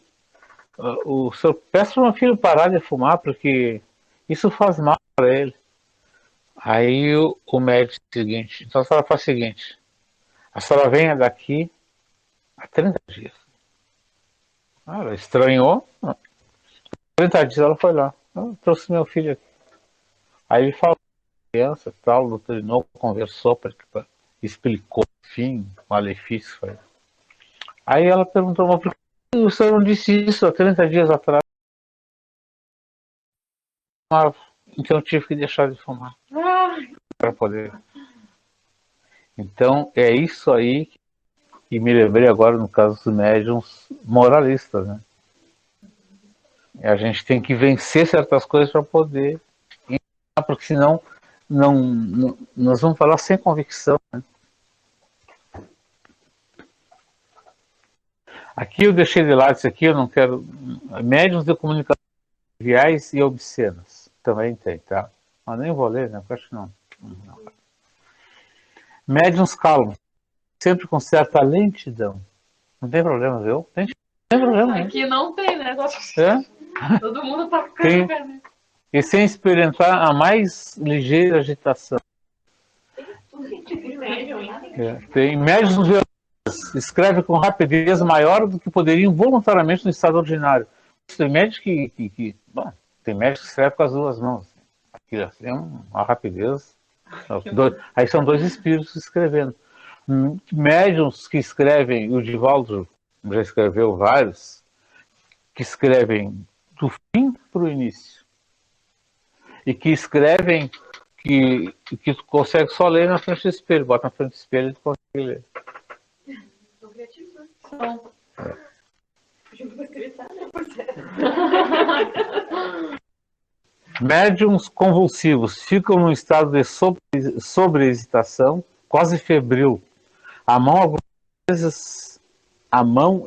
o senhor peça para o meu filho parar de fumar, porque isso faz mal para ele. Aí o médico disse o seguinte, então a senhora faz o seguinte, a senhora venha daqui há 30 dias. Ela estranhou, 30 dias ela foi lá, eu trouxe meu filho aqui. Aí ele falou com a criança, tal, doutrinou, conversou, explicou, enfim, o malefício. Aí ela perguntou, mas por que o senhor não disse isso há 30 dias atrás? Então eu tive que deixar de fumar. Para poder. Então é isso aí que me lembrei agora no caso dos médiuns moralistas, né? A gente tem que vencer certas coisas para poder, porque senão nós vamos falar sem convicção, né? Aqui eu deixei de lado isso aqui, eu não quero. Médiuns de comunicação triviais e obscenas. Também tem, tá? Mas nem vou ler, né? Eu acho que não. Médiuns calmos. Sempre com certa lentidão. Não tem problema, viu? Não tem problema. Aqui não tem, né? Todo mundo tá ficando. E sem experimentar a mais ligeira agitação. Tem médiuns violentos. Escreve com rapidez maior do que poderiam voluntariamente no estado ordinário. Tem médico bom, tem médico que escreve com as duas mãos. Aqui tem uma rapidez. Aí são dois espíritos escrevendo. Médiuns que escrevem, o Divaldo já escreveu vários, que escrevem do fim para o início. e que escrevem que tu consegue só ler na frente do espelho. Bota na frente do espelho e tu consegue ler. Sou criativa. São. Junto com a escrita, né? Médiums convulsivos ficam num estado de sobreexcitação, quase febril. A mão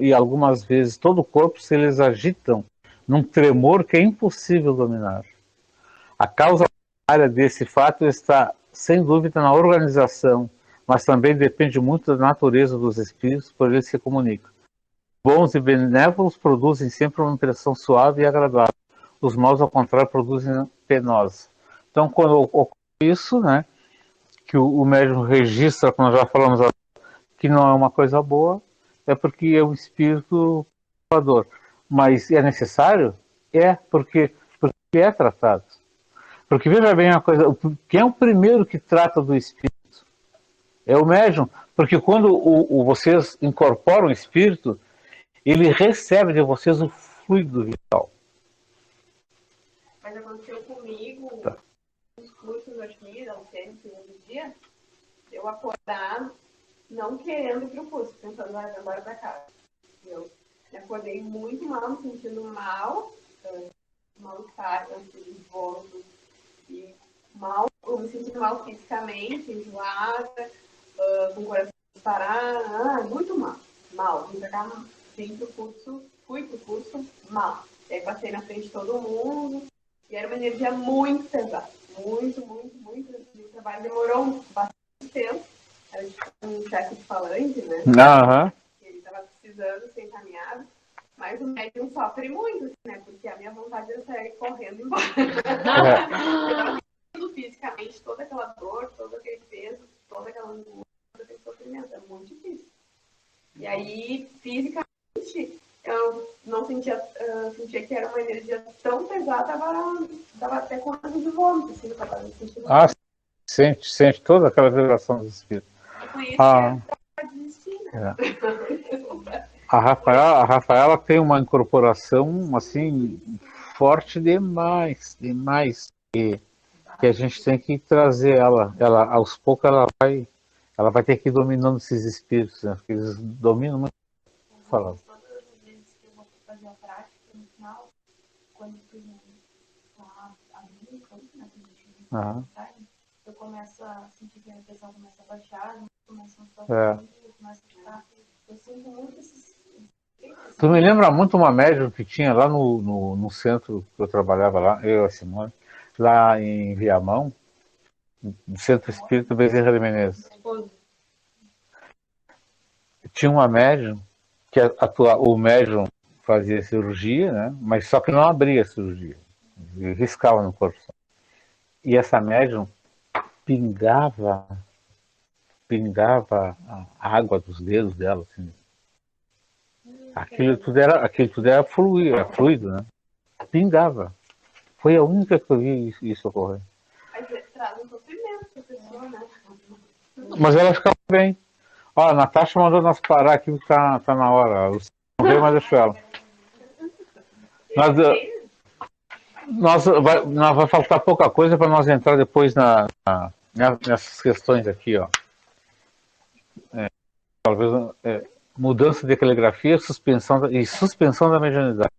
e algumas vezes todo o corpo se lhes agitam num tremor que é impossível dominar. A causa primária desse fato está, sem dúvida, na organização, mas também depende muito da natureza dos espíritos por eles se comunicam. Bons e benévolos produzem sempre uma impressão suave e agradável. Os maus, ao contrário, produzem penosa. Então, quando ocorre isso, né, que o médium registra, como nós já falamos, que não é uma coisa boa, é porque é um espírito perturbador. Mas é necessário? É, porque é tratado. Porque veja bem uma coisa, quem é o primeiro que trata do espírito? É o médium. Porque quando vocês incorporam o espírito, ele recebe de vocês o fluido vital. Mas aconteceu comigo, nos cursos aqui, não sei, no segundo dia, eu acordar não querendo ir pro curso, pensando, agora pra casa. Eu me acordei muito mal, me sentindo mal-estar, nervoso, e mal, eu me sentindo mal fisicamente, enjoada, com o coração disparado, muito mal. Vim pra cá, fui pro curso mal. E aí passei na frente de todo mundo, e era uma energia muito pesada, muito. O trabalho demorou bastante tempo, era um chefe de falante, né? Aham. Ele estava precisando ser encaminhado, mas o médium sofre muito, assim, né? Porque a minha vontade era sair correndo embora. Eu estava sentindo fisicamente toda aquela dor, todo aquele peso, toda aquela angústia, todo aquele sofrimento. É muito difícil. E aí, fisicamente, eu não sentia que era uma energia tão pesada, dava até com ânimo de vômito, assim, eu estava me sentindo. Ah, sente toda aquela vibração do espírito. E com isso eu desistir, né? A Rafaela tem uma incorporação assim forte demais, que a gente tem que trazer ela aos poucos ela vai ter que ir dominando esses espíritos, né? Porque eles dominam muito. Fala. Todas as vezes que eu vou fazer a prática, no final, quando eu abrir o campo, né, que a gente eu começo a sentir que a pressão começa a baixar, começa a ficar, eu sinto muito esses. Tu me lembra muito uma médium que tinha lá no centro que eu trabalhava lá, eu e a Simone, lá em Viamão, no Centro Espírita Bezerra de Menezes. Tinha uma médium que o médium fazia cirurgia, né? Mas só que não abria a cirurgia, riscava no corpo. E essa médium pingava a água dos dedos dela, assim. Aquilo tudo era fluido, né? Pingava. Foi a única que eu vi isso ocorrer. Mas traz um sofrimento pra pessoa, né? Mas ela ficava bem. Ó, a Natasha mandou nós parar aqui que tá na hora. Não veio, mas deixa ela. Vai faltar pouca coisa para nós entrar depois nessas questões aqui, ó. Talvez mudança de caligrafia, suspensão da mediunidade.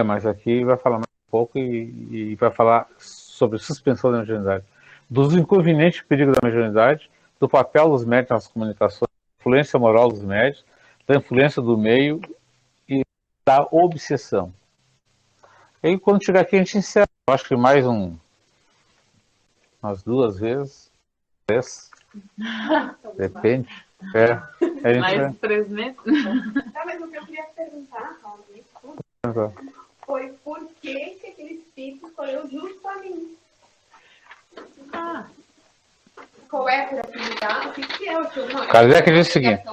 Mas aqui vai falar mais um pouco e vai falar sobre suspensão da mediunidade. Dos inconvenientes perigos da mediunidade, do papel dos médios nas comunicações, da influência moral dos médios, da influência do meio e da obsessão. E aí, quando chegar aqui, a gente encerra. Eu acho que mais umas 2 vezes. 3. Depende. Mais 3 meses? Mas o que eu queria perguntar, foi por que aquele espírito escolheu justo a mim? Qual é a criatividade? O que é o seu nome? Kardec diz o seguinte.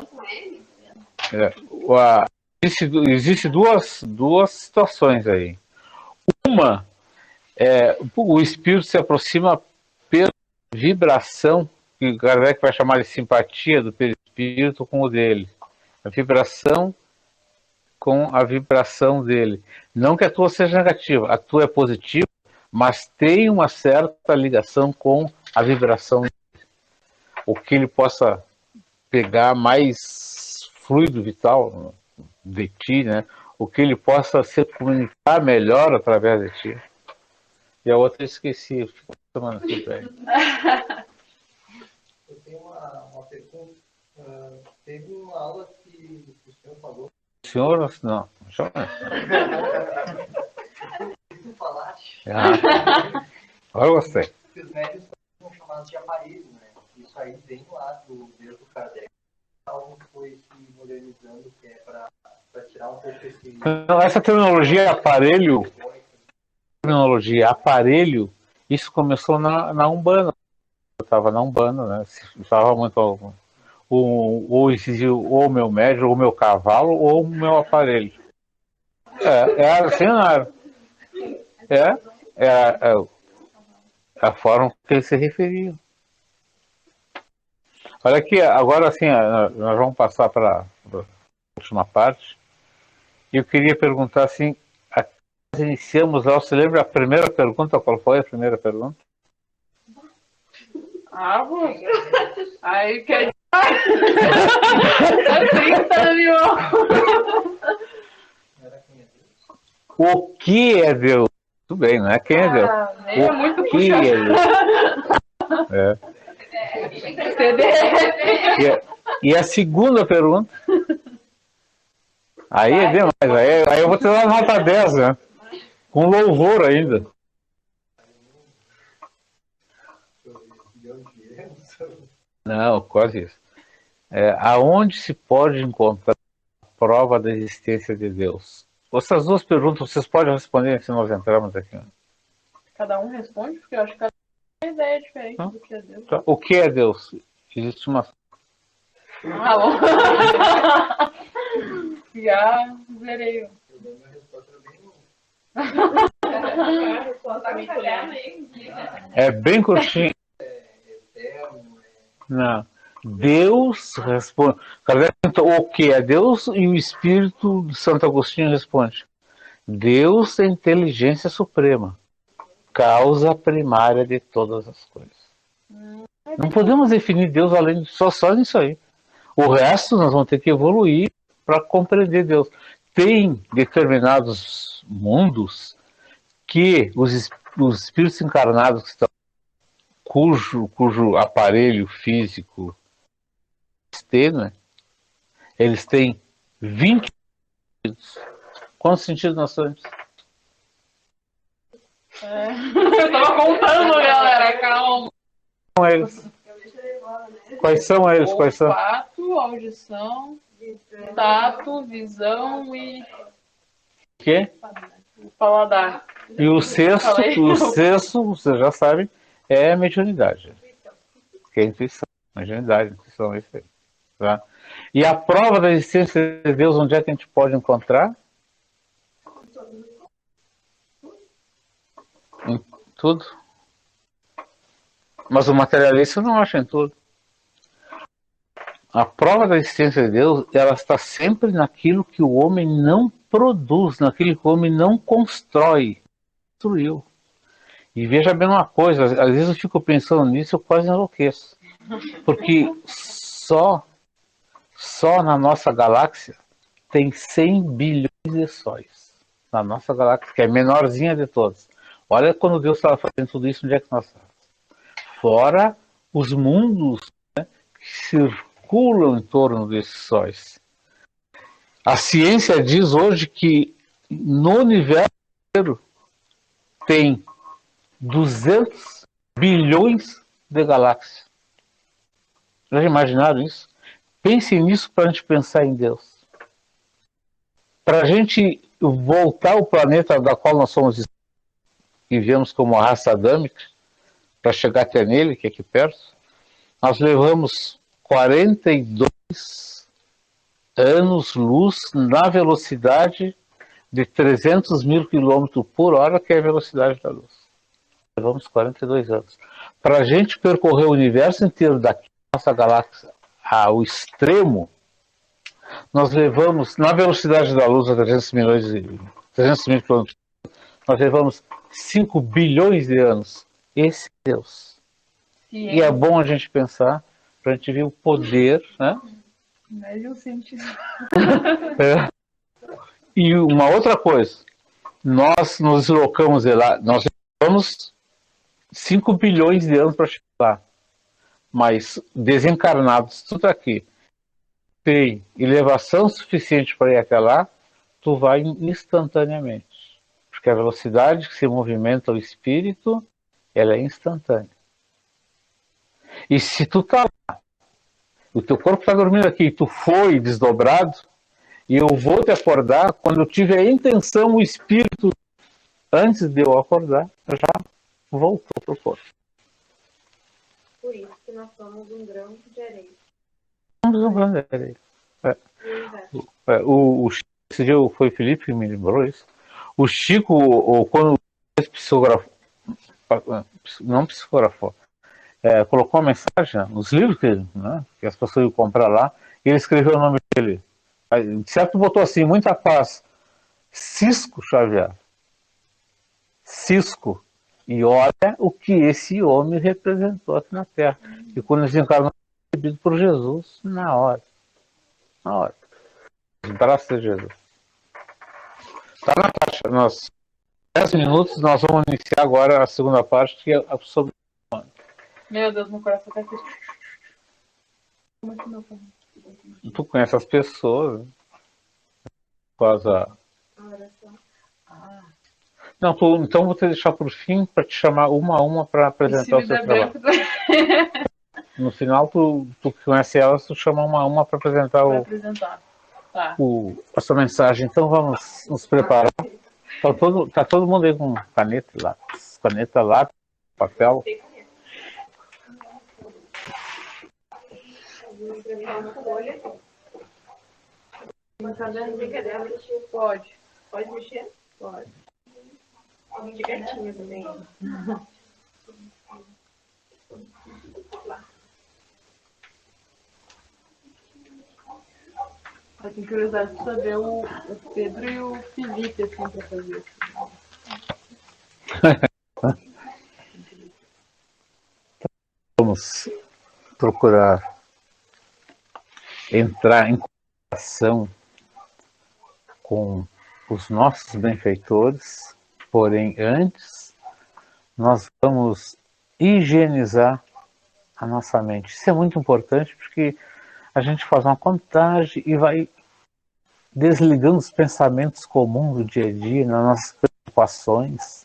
Existe duas situações aí. Uma é o espírito se aproxima pela vibração, que o Kardec vai chamar de simpatia do perispírito com o dele. A vibração com a vibração dele. Não que a tua seja negativa, a tua é positiva, mas tem uma certa ligação com a vibração dele. O que ele possa pegar mais fluido vital de ti, né? O que ele possa se comunicar melhor através de ti. E a outra eu esqueci, eu fico tomando tudo bem. Eu tenho uma pergunta. Teve uma aula que o senhor falou. O senhor, não. Tu falaste. Agora eu gostei. Que os médios são chamados de aparelho, né? Isso aí vem lá desde o Kardec. Algo que foi se modernizando, que é para tirar um pouco esse... Então, essa terminologia isso começou na Umbanda. Eu estava na Umbanda, né? Estava muito ou o meu médium, ou o meu cavalo, ou o meu aparelho. É assim, é a forma que ele se referia. Olha aqui, agora assim, nós vamos passar para a última parte. E eu queria perguntar assim, nós iniciamos lá, você lembra a primeira pergunta? Qual foi a primeira pergunta? Aí quer... É 30 mil. O que é Deus? Tudo bem, não é quem é Deus. É muito o que é Deus? E a segunda pergunta? Aí é demais, aí eu vou te dar nota 10, né? Com louvor ainda. Não, quase isso. Aonde se pode encontrar a prova da existência de Deus? Essas duas perguntas vocês podem responder se nós entrarmos aqui. Cada um responde, porque eu acho que cada um tem uma ideia diferente do que é Deus. O que é Deus? Existe uma... Bom. Já zerei. É bem curtinho. Não. Deus responde. O que é Deus? E o Espírito de Santo Agostinho responde: Deus é a inteligência suprema, causa primária de todas as coisas. Não podemos definir Deus além de só nisso aí. O resto nós vamos ter que evoluir para compreender Deus. Tem determinados mundos que os espíritos encarnados que estão, cujo aparelho físico né? Eles têm 20 sentidos. Quantos sentidos nós temos? Eu tava contando, galera, calma. Quais são eles? Olfato, audição, tato, visão e... Quê? Paladar. E o sexto, vocês já sabem, é a mediunidade. Que é a intuição. Mediunidade, intuição, é isso aí. Tá? E a prova da existência de Deus, onde é que a gente pode encontrar? Em tudo. Mas o materialista não acha em tudo. A prova da existência de Deus, ela está sempre naquilo que o homem não produz, naquilo que o homem não constrói. Construiu. E veja bem uma coisa, às vezes eu fico pensando nisso, eu quase enlouqueço. Porque só na nossa galáxia tem 100 bilhões de sóis. Na nossa galáxia, que é a menorzinha de todas. Olha quando Deus estava fazendo tudo isso, onde é que nós estamos? Fora os mundos, né, que circulam em torno desses sóis. A ciência diz hoje que no universo inteiro tem 200 bilhões de galáxias. Já imaginaram isso? Pense nisso para a gente pensar em Deus. Para a gente voltar ao planeta da qual nós somos e vemos como a raça adâmica, para chegar até nele, que é aqui perto, nós levamos 42 anos-luz na velocidade de 300 mil quilômetros por hora, que é a velocidade da luz. Levamos 42 anos. Para a gente percorrer o universo inteiro daqui, nossa galáxia, ao extremo, Nós levamos, na velocidade da luz, a 300 mil quilômetros, nós levamos 5 bilhões de anos. Esse é Deus. E é bom a gente pensar, para a gente ver o poder, né? Médio sentido. E uma outra coisa, nós nos deslocamos de lá, nós levamos 5 bilhões de anos para chegar lá, mas desencarnados, tudo aqui, tem elevação suficiente para ir até lá, tu vai instantaneamente. Porque a velocidade que se movimenta o espírito, ela é instantânea. E se tu tá lá, o teu corpo está dormindo aqui, tu foi desdobrado, e eu vou te acordar, quando eu tiver a intenção, o espírito, antes de eu acordar, já voltou pro corpo. Por isso que nós somos um grão de areia. Somos um grão de areia. Esse dia foi o Felipe que me lembrou isso. O Chico, quando psicografou, não psicografou, colocou uma mensagem nos livros que as pessoas iam comprar lá, e ele escreveu o nome dele. Certo, botou assim, muita paz, Cisco Xavier. Cisco. E olha o que esse homem representou aqui na Terra. E quando eles encarnou, recebido por Jesus, na hora. Na hora. Os braços de Jesus. Está na caixa. Nós, 10 minutos, nós vamos iniciar agora a segunda parte, que é sobre. Meu Deus, meu coração tá aqui. Tu conhece as pessoas, faz a. Não, então vou te deixar por fim para te chamar uma a uma para apresentar o seu trabalho. No final, tu que conhece elas, tu chama uma a uma para apresentar, Tá. A sua mensagem. Então vamos nos preparar. Tá todo mundo aí com caneta lá. Caneta lá, papel. Pode. Pode mexer? Pode. De gatinho também. Eu tenho curiosidade de saber o Pedro e o Felipe, assim, pra fazer isso. Vamos procurar entrar em comunicação com os nossos benfeitores, porém antes nós vamos higienizar a nossa mente. Isso é muito importante porque a gente faz uma contagem e vai desligando os pensamentos comuns do dia a dia, nas nossas preocupações,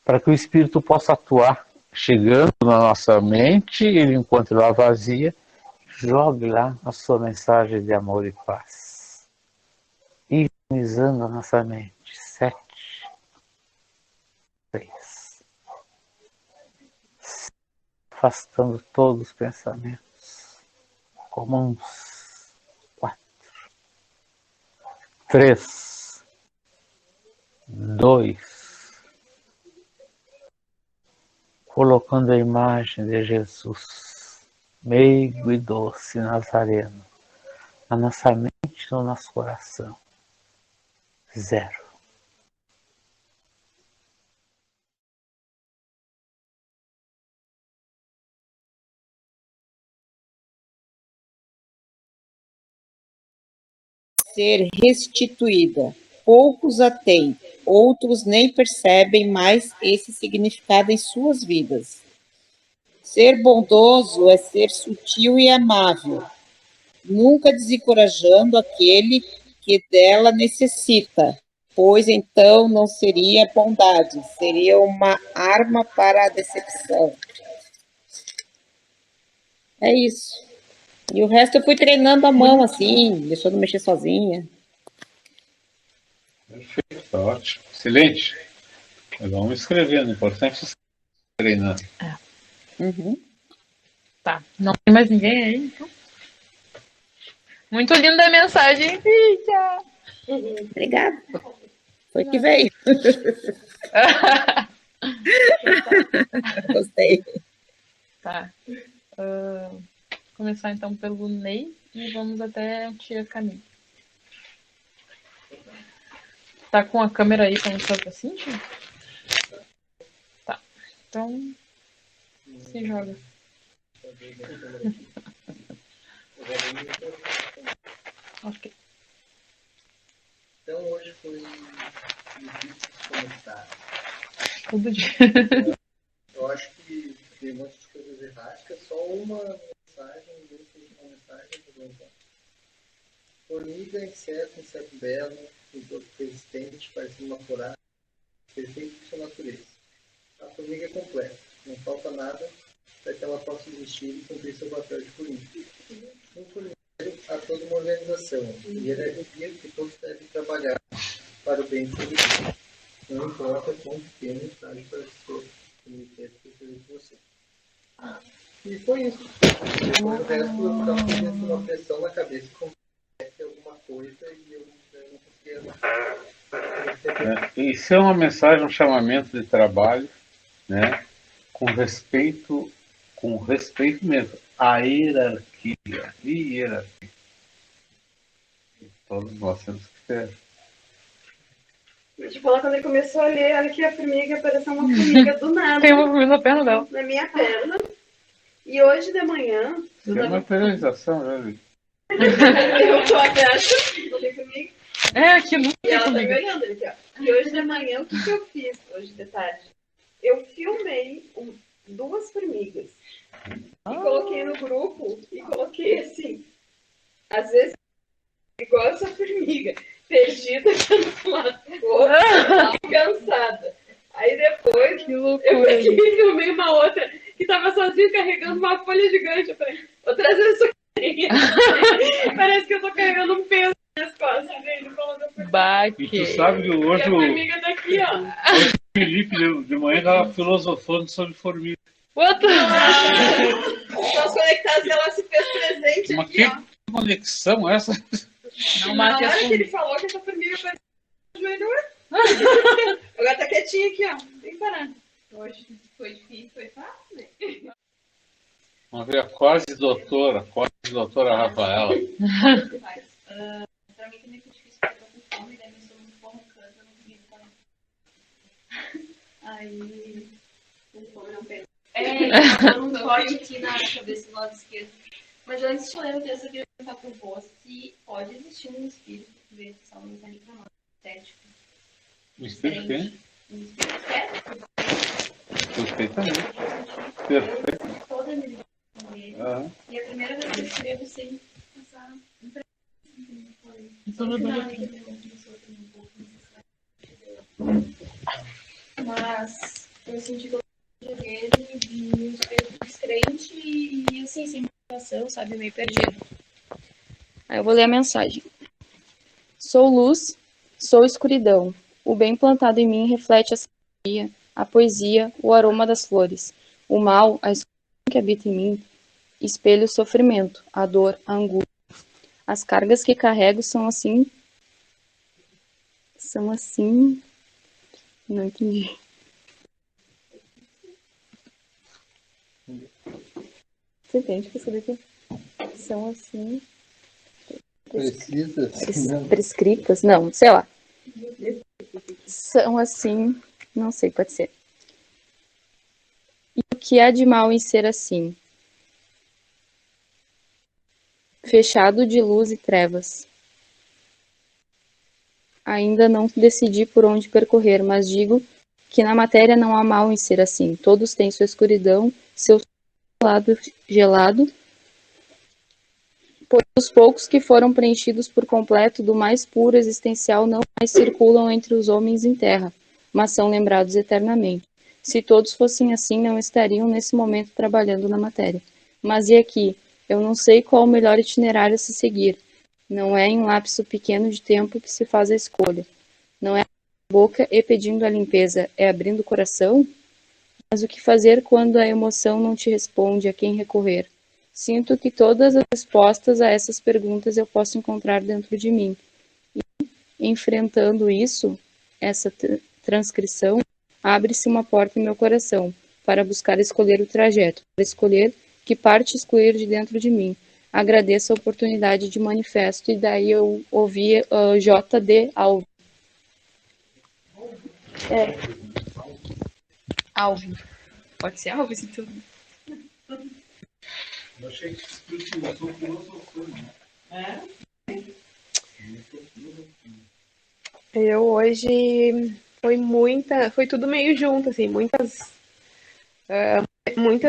para que o Espírito possa atuar, chegando na nossa mente, ele encontra lá vazia, jogue lá a sua mensagem de amor e paz. Higienizando a nossa mente. 7, 6, afastando todos os pensamentos comuns. 4, 3, 2, colocando a imagem de Jesus, meigo e doce Nazareno, na nossa mente e no nosso coração. 0. Ser restituída. Poucos a têm, outros nem percebem mais esse significado em suas vidas. Ser bondoso é ser sutil e amável, nunca desencorajando aquele que dela necessita, pois então não seria bondade, seria uma arma para a decepção. É isso. E o resto eu fui treinando a mão, assim, deixando mexer sozinha. Perfeito, tá ótimo. Excelente. Vamos escrevendo, importante treinar. Uhum. Tá, não tem mais ninguém aí, então. Muito linda a mensagem, filha. Obrigada. Foi que veio. Gostei. Tá. Começar então pelo Ney. e vamos até tia Camila. Tá com a câmera aí pra mostrar pra Cintia? Tá. Então, se joga. Ok. Então hoje foi difícil começar. Todo dia. Eu acho que tem um monte de coisas erráticas, só uma mensagem, uma mensagem do Gonzalo. Formiga, inseto belo, resistente, parecendo uma foragem, perfeito por sua natureza. A formiga é completa, não falta nada para que ela possa existir e cumprir seu papel de formiga. No formigeiro há toda uma organização e hierarquia que todos devem trabalhar para o bem do formigeiro. Não importa quão pequeno e frágil para ser comuniquete que eu fiz você. E foi isso. Depois o resto eu ficava sentindo uma pressão na cabeça como se alguma coisa e eu não conseguia. Isso é uma mensagem, um chamamento de trabalho, né? Com respeito mesmo à hierarquia. E hierarquia. Todos nós temos que ter. Vou te falar, quando ele começou a ler, olha que a formiga apareceu uma formiga do nada. Tem uma formiga na perna dela. Na minha perna. E hoje de manhã. Isso é materialização, né? Eu tô aberta, não tem formiga. É, aqui não E tem ela tá me formiga. olhando aqui, ó. E hoje de manhã, o que eu fiz hoje de tarde? Eu filmei 2 formigas. E coloquei no grupo e coloquei assim. Às vezes, igual essa formiga, perdida, cansada. Aí depois, Que eu loucura. peguei e filmei uma outra que tava sozinha carregando uma folha gigante. Eu falei, vou trazer isso aqui. Parece que eu tô carregando um peso nas costas dele. E tu sabe que hoje E a formiga tá aqui, ó. o Felipe de manhã estava filosofando sobre formiga. What the... Nós conectados, ela se fez presente Mas aqui, que ó. conexão é essa? Não Na mate a hora que formiga. ele falou que essa formiga parecia um joelho. Agora tá quietinha aqui, ó. Bem parada. Hoje foi difícil, foi fácil, né? Vamos ver a quase doutora Rafaela. Pra mim também foi difícil porque eu tô com fome, daí eu sou muito borrancando, eu não consegui ficar. Aí. Com fome não pega. Eu não corte aqui na cabeça do lado esquerdo. Mas antes de ler o texto, eu queria perguntar pro vô se pode existir um espírito que veio passar uma mensagem pra nós. Estético. O espírito quem? Um espírito estético. Perfeitamente. Perfeito. Eu toda a minha vida com ele. Ah, E a primeira vez que eu escrevo sem passar impressão. Mas eu senti que eu dele de um espírito descrente e assim, sem motivação, sabe, meio perdido. Aí eu vou ler a mensagem. Sou luz, sou escuridão. O bem plantado em mim reflete a sabedoria, a poesia, o aroma das flores. O mal, a escuridão que habita em mim, espelha o sofrimento, a dor, a angústia. As cargas que carrego são assim. Não entendi. Você entende o que isso daqui? São assim. Prescritas? Não, sei lá. São assim. Não sei, pode ser. E o que há de mal em ser assim? Fechado de luz e trevas. Ainda não decidi por onde percorrer, mas digo que na matéria não há mal em ser assim. Todos têm sua escuridão, seu lado gelado, pois os poucos que foram preenchidos por completo do mais puro existencial não mais circulam entre os homens em terra, mas são lembrados eternamente. Se todos fossem assim, não estariam nesse momento trabalhando na matéria. Mas e aqui? Eu não sei qual o melhor itinerário a se seguir. Não é em um lapso pequeno de tempo que se faz a escolha. Não é a boca e pedindo a limpeza, é abrindo o coração? Mas o que fazer quando a emoção não te responde, a quem recorrer? Sinto que todas as respostas a essas perguntas eu posso encontrar dentro de mim. E, enfrentando isso, essa transcrição, abre-se uma porta em meu coração para buscar escolher o trajeto, para escolher que parte excluir de dentro de mim. Agradeço a oportunidade de manifesto, e daí eu ouvi JD Alves. Alves. Pode ser Alves e tudo. Eu achei que eu sou filosofia, né? Eu hoje foi tudo meio junto, assim, muitas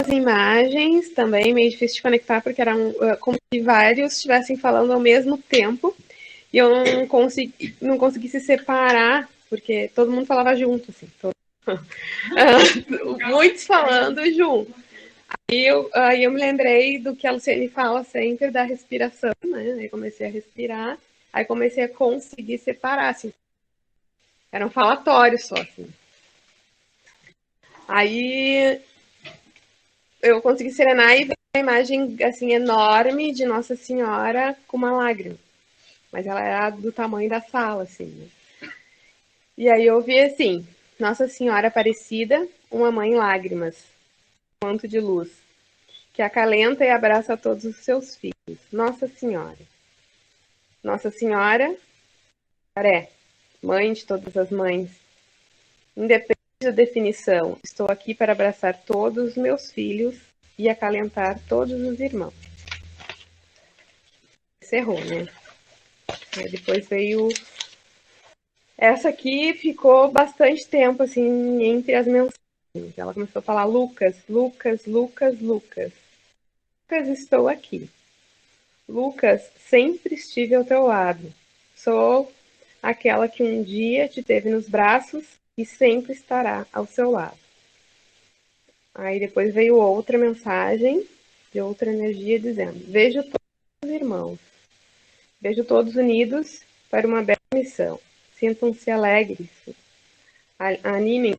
imagens também, meio difícil de conectar, porque eram como se vários estivessem falando ao mesmo tempo, e eu não consegui se separar, porque todo mundo falava junto, assim, muitos falando junto. Aí eu me lembrei do que a Luciane fala sempre da respiração, né? Aí comecei a respirar, aí comecei a conseguir separar, assim. Era um falatório só, assim. Aí eu consegui serenar e ver uma imagem, assim, enorme de Nossa Senhora com uma lágrima. Mas ela era do tamanho da sala, assim, né? E aí eu vi, assim, Nossa Senhora Aparecida, uma mãe em lágrimas, manto de luz, que acalenta e abraça todos os seus filhos. Nossa Senhora. Nossa Senhora, mãe de todas as mães, independente da definição, estou aqui para abraçar todos os meus filhos e acalentar todos os irmãos. Encerrou, né? Aí depois veio... Essa aqui ficou bastante tempo, assim, entre as mensagens. Ela começou a falar, Lucas, Lucas, Lucas, Lucas. Lucas, estou aqui. Lucas, sempre estive ao teu lado. Sou aquela que um dia te teve nos braços e sempre estará ao seu lado. Aí depois veio outra mensagem de outra energia dizendo, vejo todos os irmãos, vejo todos unidos para uma bela missão. Sintam-se alegres, animem,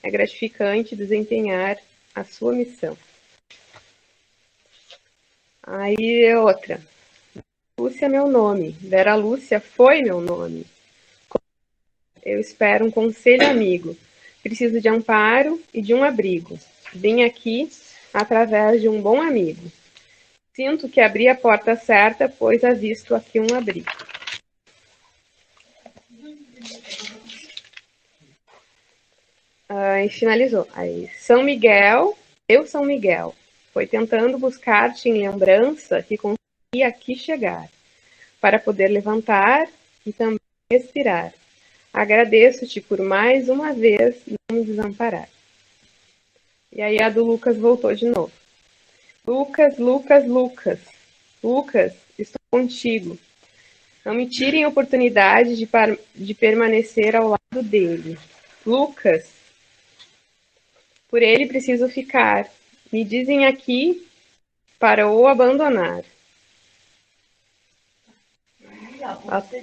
é gratificante desempenhar a sua missão. Aí outra, Lúcia é meu nome, Vera Lúcia foi meu nome. Eu espero um conselho amigo, preciso de amparo e de um abrigo. Vim aqui através de um bom amigo. Sinto que abri a porta certa, pois avisto aqui um abrigo. E finalizou. Aí, São Miguel, São Miguel, foi tentando buscar-te em lembrança que consegui aqui chegar, para poder levantar e também respirar. Agradeço-te por mais uma vez não me desamparar. E aí a do Lucas voltou de novo. Lucas, Lucas, Lucas. Lucas, estou contigo. Não me tirem a oportunidade de permanecer ao lado dele. Lucas, por ele preciso ficar. Me dizem aqui para o abandonar.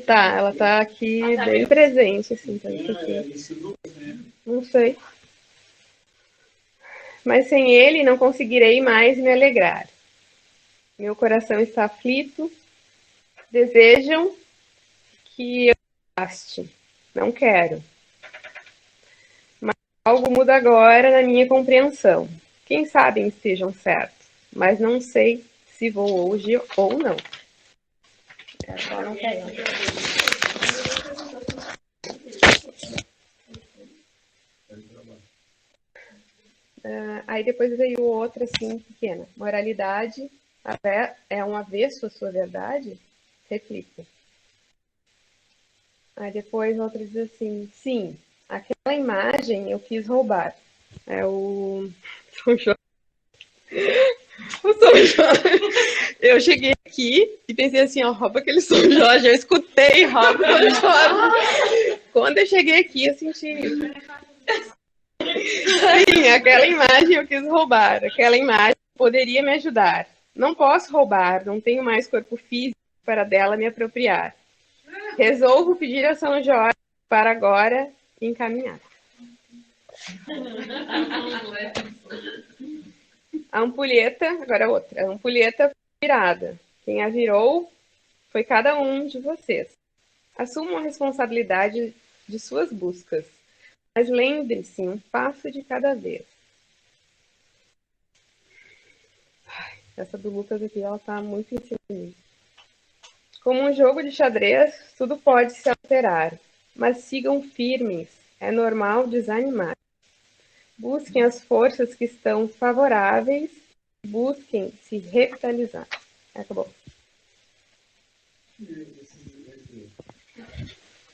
Ela tá aqui bem presente, assim, tá aqui. Não sei. Mas sem ele não conseguirei mais me alegrar. Meu coração está aflito. Desejam que eu gaste. Não quero. Mas algo muda agora na minha compreensão. Quem sabe estejam certos, mas não sei se vou hoje ou não. Só não quero. Aí depois veio outra, assim, pequena. Moralidade, a fé é um avesso à sua verdade? Reflita. Aí depois outra diz assim, sim, aquela imagem eu quis roubar. É o São João. O São Jorge. Eu cheguei aqui e pensei assim, ó, rouba aquele São Jorge. Eu escutei, rouba o São Jorge. Quando eu cheguei aqui, eu senti isso. Sim, aquela imagem eu quis roubar. Aquela imagem poderia me ajudar. Não posso roubar, não tenho mais corpo físico para dela me apropriar. Resolvo pedir a São Jorge para agora encaminhar. A ampulheta, agora outra. A ampulheta virada. Quem a virou foi cada um de vocês. Assumam a responsabilidade de suas buscas. Mas lembre-se, um passo de cada vez. Essa do Lucas aqui, ela tá muito em cima de mim. Como um jogo de xadrez, tudo pode se alterar, mas sigam firmes, é normal desanimar. Busquem as forças que estão favoráveis, busquem se revitalizar. Acabou.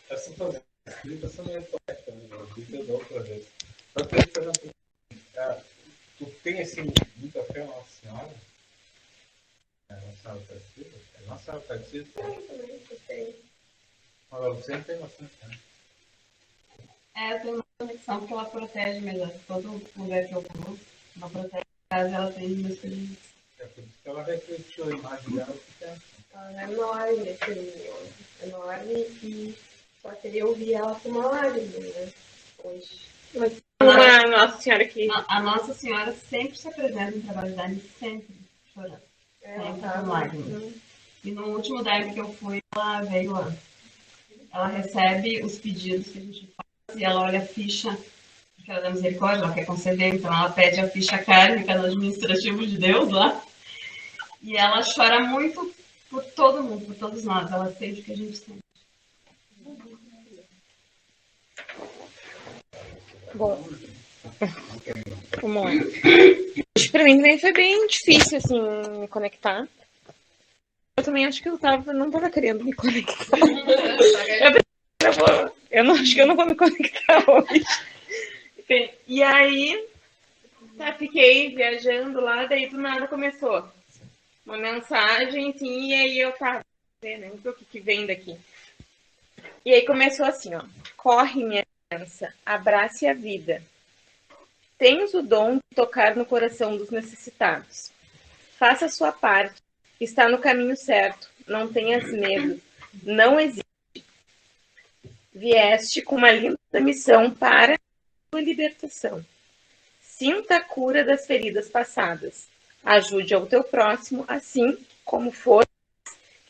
Essa escrita também é correta, né? Eu dou outra vez. Eu tenho que fazer tu tem assim, muita fé na Nossa Senhora? Nossa Senhora Aparecida? Nossa Senhora Aparecida? Tem. Agora você não tem bastante, né? Eu tenho uma conexão porque ela protege mesmo. Todo lugar que eu vou, ela protege a casa, ela tem meus filhos. É por isso que ela refletiu a imagem dela que tem. Ela é enorme, assim, enorme, e só queria ouvir ela com uma lágrima, né? Hoje. Mas uma Nossa Senhora aqui. A Nossa Senhora sempre se apresenta no trabalho da Anne, sempre chorando. Sempre com lágrimas. E no último dive que eu fui, ela veio lá. Ela recebe os pedidos que a gente faz e ela olha a ficha, porque ela dá misericórdia, ela quer conceder, então ela pede a ficha kármica no administrativo de Deus lá. E ela chora muito por todo mundo, por todos nós. Ela sente o que a gente sente. Bom, vamos lá. Acho que pra mim também foi bem difícil, assim, me conectar. Eu também acho que não tava querendo me conectar. Eu não acho que eu não vou me conectar hoje. E aí, fiquei viajando lá, daí do nada começou uma mensagem, assim, e aí eu tava vendo o que vem daqui. E aí começou assim, ó. Corre, minha criança, abrace a vida. Tens o dom de tocar no coração dos necessitados. Faça a sua parte. Está no caminho certo. Não tenhas medo. Não existe. Vieste com uma linda missão para a sua libertação. Sinta a cura das feridas passadas. Ajude ao teu próximo, assim como for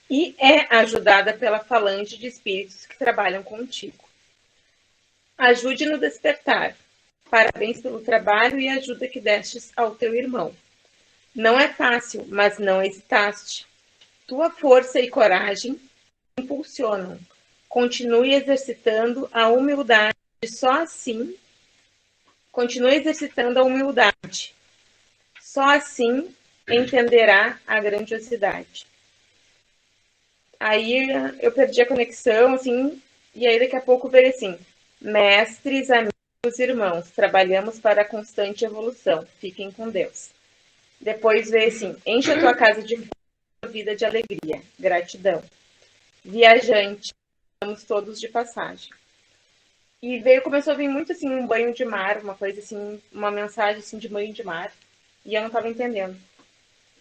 e é ajudada pela falange de espíritos que trabalham contigo. Ajude no despertar. Parabéns pelo trabalho e ajuda que destes ao teu irmão. Não é fácil, mas não hesitaste. Tua força e coragem impulsionam. Continue exercitando a humildade. Só assim, continue exercitando a humildade. Só assim entenderá a grandiosidade. Aí eu perdi a conexão, assim, e aí daqui a pouco veio assim: mestres, amigos, irmãos, trabalhamos para a constante evolução. Fiquem com Deus. Depois veio assim: enche a tua casa de vida de alegria, gratidão. Viajante, estamos todos de passagem. E começou a vir muito assim, um banho de mar, uma coisa assim, uma mensagem assim de banho de mar. E eu não estava entendendo.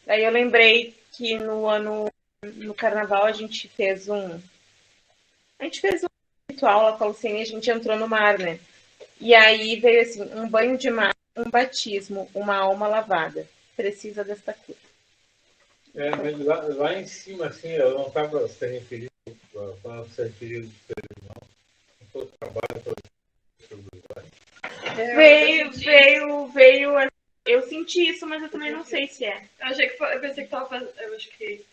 Aí eu lembrei que no carnaval a gente fez um ritual lá com a Lucene, a gente entrou no mar, né? E aí veio assim, um banho de mar, um batismo, uma alma lavada. Precisa desta cura. Mas lá em cima, assim, eu não estava se referindo ao seu irmão, não foi o trabalho todo. Veio. Eu senti isso, mas eu também não sei se é. Eu pensei que tava fazendo. Eu acho que.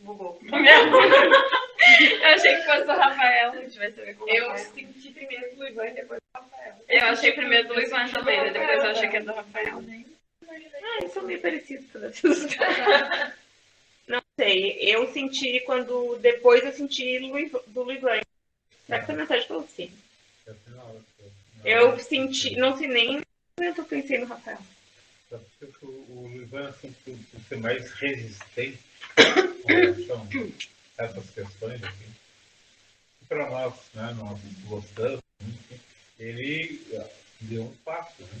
Bugou. Eu achei que fosse o Rafael. A gente vai saber como Eu senti primeiro do Ivan e depois do Rafael. Eu achei primeiro do Ivan também, depois eu achei que era do Rafael. Eles são meio parecidos. Não sei. Eu senti quando. Depois eu senti do Ivan. Será que essa mensagem falou assim? Eu senti. Não sei nem. Eu pensei no Rafael. O Ivan, assim, por ser mais resistente a essas questões, assim, para nós, né, nós gostamos, ele deu um passo, né?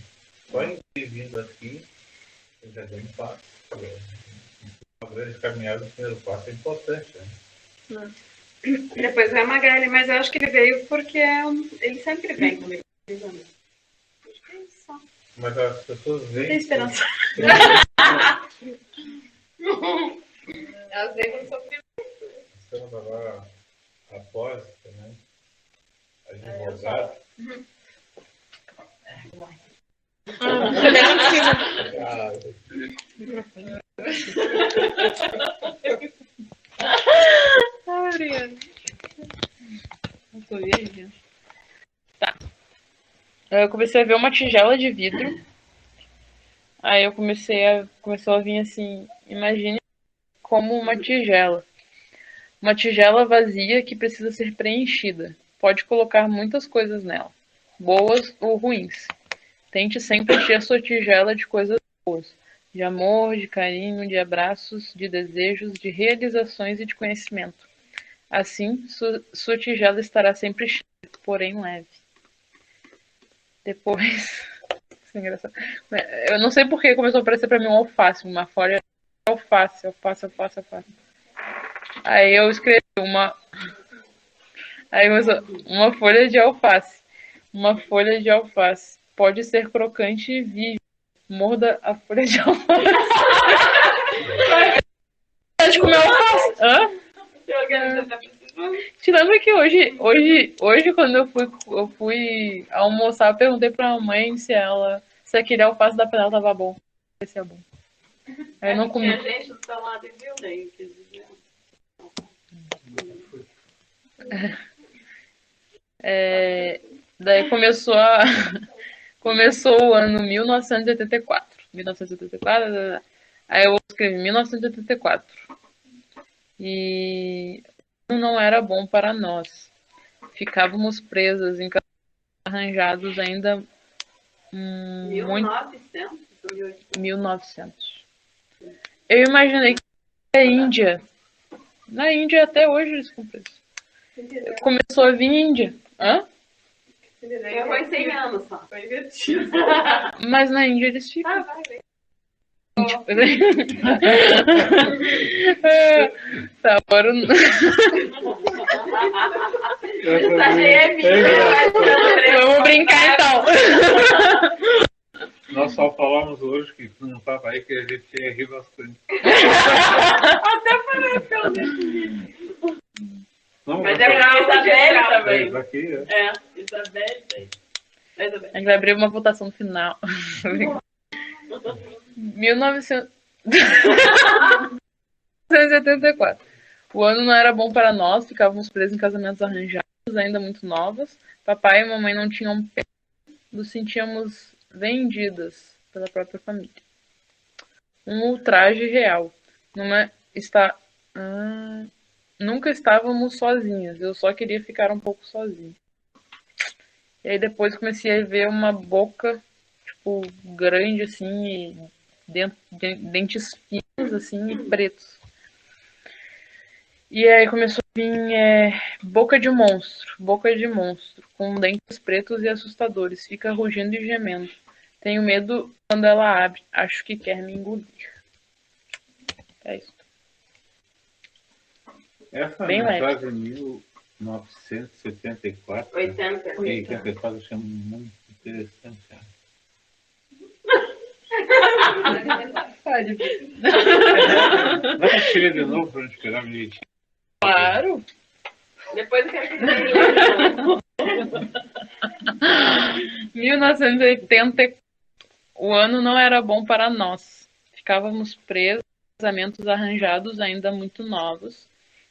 Só em ter vindo aqui, ele já deu um passo. Uma grande caminhada, o primeiro passo é importante, né? Depois veio a Magali, mas eu acho que ele veio porque ele sempre vem comigo. Mas as pessoas veem. Tem esperança. Às vezes eu sofri. Estamos agora após, né? Advogado. Eu comecei a ver uma tigela de vidro. Aí eu começou a vir assim, imagine como uma tigela. Uma tigela vazia que precisa ser preenchida. Pode colocar muitas coisas nela, boas ou ruins. Tente sempre encher sua tigela de coisas boas, de amor, de carinho, de abraços, de desejos, de realizações e de conhecimento. Assim, sua tigela estará sempre cheia, porém leve. Depois... Isso é engraçado. Eu não sei por que começou a aparecer pra mim um alface, uma folha de alface. Aí eu escrevi uma... Aí começou uma folha de alface. Uma folha de alface. Pode ser crocante e viva. Morda a folha de alface. Pode comer alface? Hã? Tirando que hoje quando eu fui almoçar, eu perguntei pra mãe se aquele alface da panela tava bom. Se é bom. Aí não comi. Tinha gente do seu lado e viu, daí quis dizer. Daí começou o ano 1984. 1984. Aí eu escrevi 1984. E não era bom para nós. Ficávamos presas em casamentos arranjados ainda 1900? 1900. Eu imaginei que a Índia. Na Índia até hoje eles cumprem isso. Começou a vir Índia. Hã? Foi 100 anos só. Foi invertido. Mas na Índia eles ficam. Ah, vai ver. Tá, agora. Vamos brincar então. Nós só falamos hoje que tu não estava aí, que a gente ia rir bastante. Até parece que eu Não, mas é pra Isabelle também. Daqui, Isabelle tem. A gente vai abrir uma votação no final. 1974. O ano não era bom para nós, ficávamos presos em casamentos arranjados, ainda muito novos. Papai e mamãe não tinham pena, nos sentíamos vendidas pela própria família. Um ultraje real. Nunca estávamos sozinhas, eu só queria ficar um pouco sozinha. E aí depois comecei a ver uma boca, tipo, grande assim, e dentes finos assim e pretos. E aí começou a vir boca de monstro, com dentes pretos e assustadores, fica rugindo e gemendo. Tenho medo quando ela abre, acho que quer me engolir. É isso. Essa bem mensagem de 1974. 84 eu achei muito interessante. Dá pra tirar de novo pra gente pegar meio. Claro! Depois eu quero que 1980, o ano não era bom para nós. Ficávamos presos, casamentos arranjados ainda muito novos.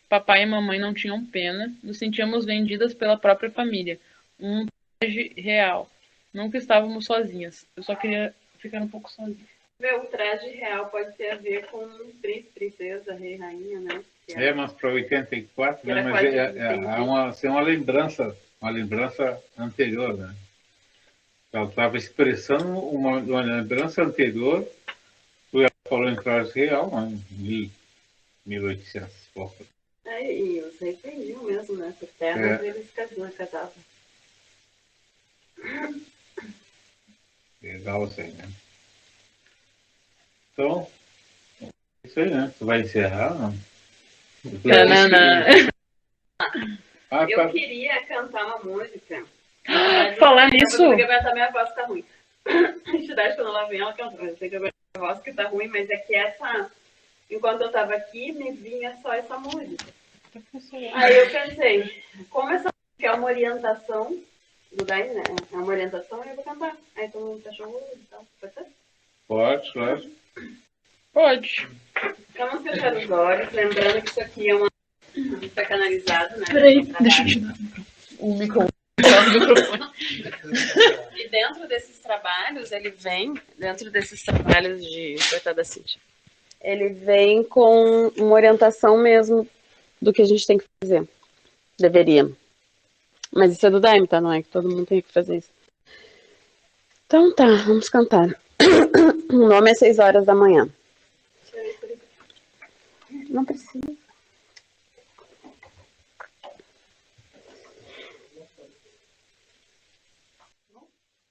Papai e mamãe não tinham pena. Nos sentíamos vendidas pela própria família. Um traje real. Nunca estávamos sozinhas. Eu só queria ficar um pouco sozinha. Meu, o traje real pode ter a ver com príncipe, princesa, rei, rainha, né? Mas para 84, né? Mas é uma lembrança anterior, né? Ela estava expressando uma lembrança anterior, ela falou em traje real, em 1800. E os reis vendiam mesmo, né? Por terras eles casavam. Legal isso aí, né? Então, isso aí, né? Tu vai encerrar, não? Eu queria cantar uma música. Falar nisso. Eu sei que minha voz tá ruim. A entidade, quando ela vem, ela canta. Eu sei que a minha voz que tá ruim, mas é que enquanto eu tava aqui, me vinha só essa música. Aí eu pensei, como essa música é uma orientação do Daí, né? É uma orientação, eu vou cantar. Aí todo mundo achou então, pode ser? Pode, claro. Pode. Vamos fechar os olhos, lembrando que isso aqui é uma... Está canalizado, né? Peraí, deixa eu tirar o microfone. Só no microfone. E dentro desses trabalhos, ele vem, dentro desses trabalhos de coitada Cíntia, ele vem com uma orientação mesmo do que a gente tem que fazer. Deveria. Mas isso é do Daime, tá? Não é que todo mundo tem que fazer isso. Então tá, vamos cantar. O nome é 6 horas da manhã. Não precisa.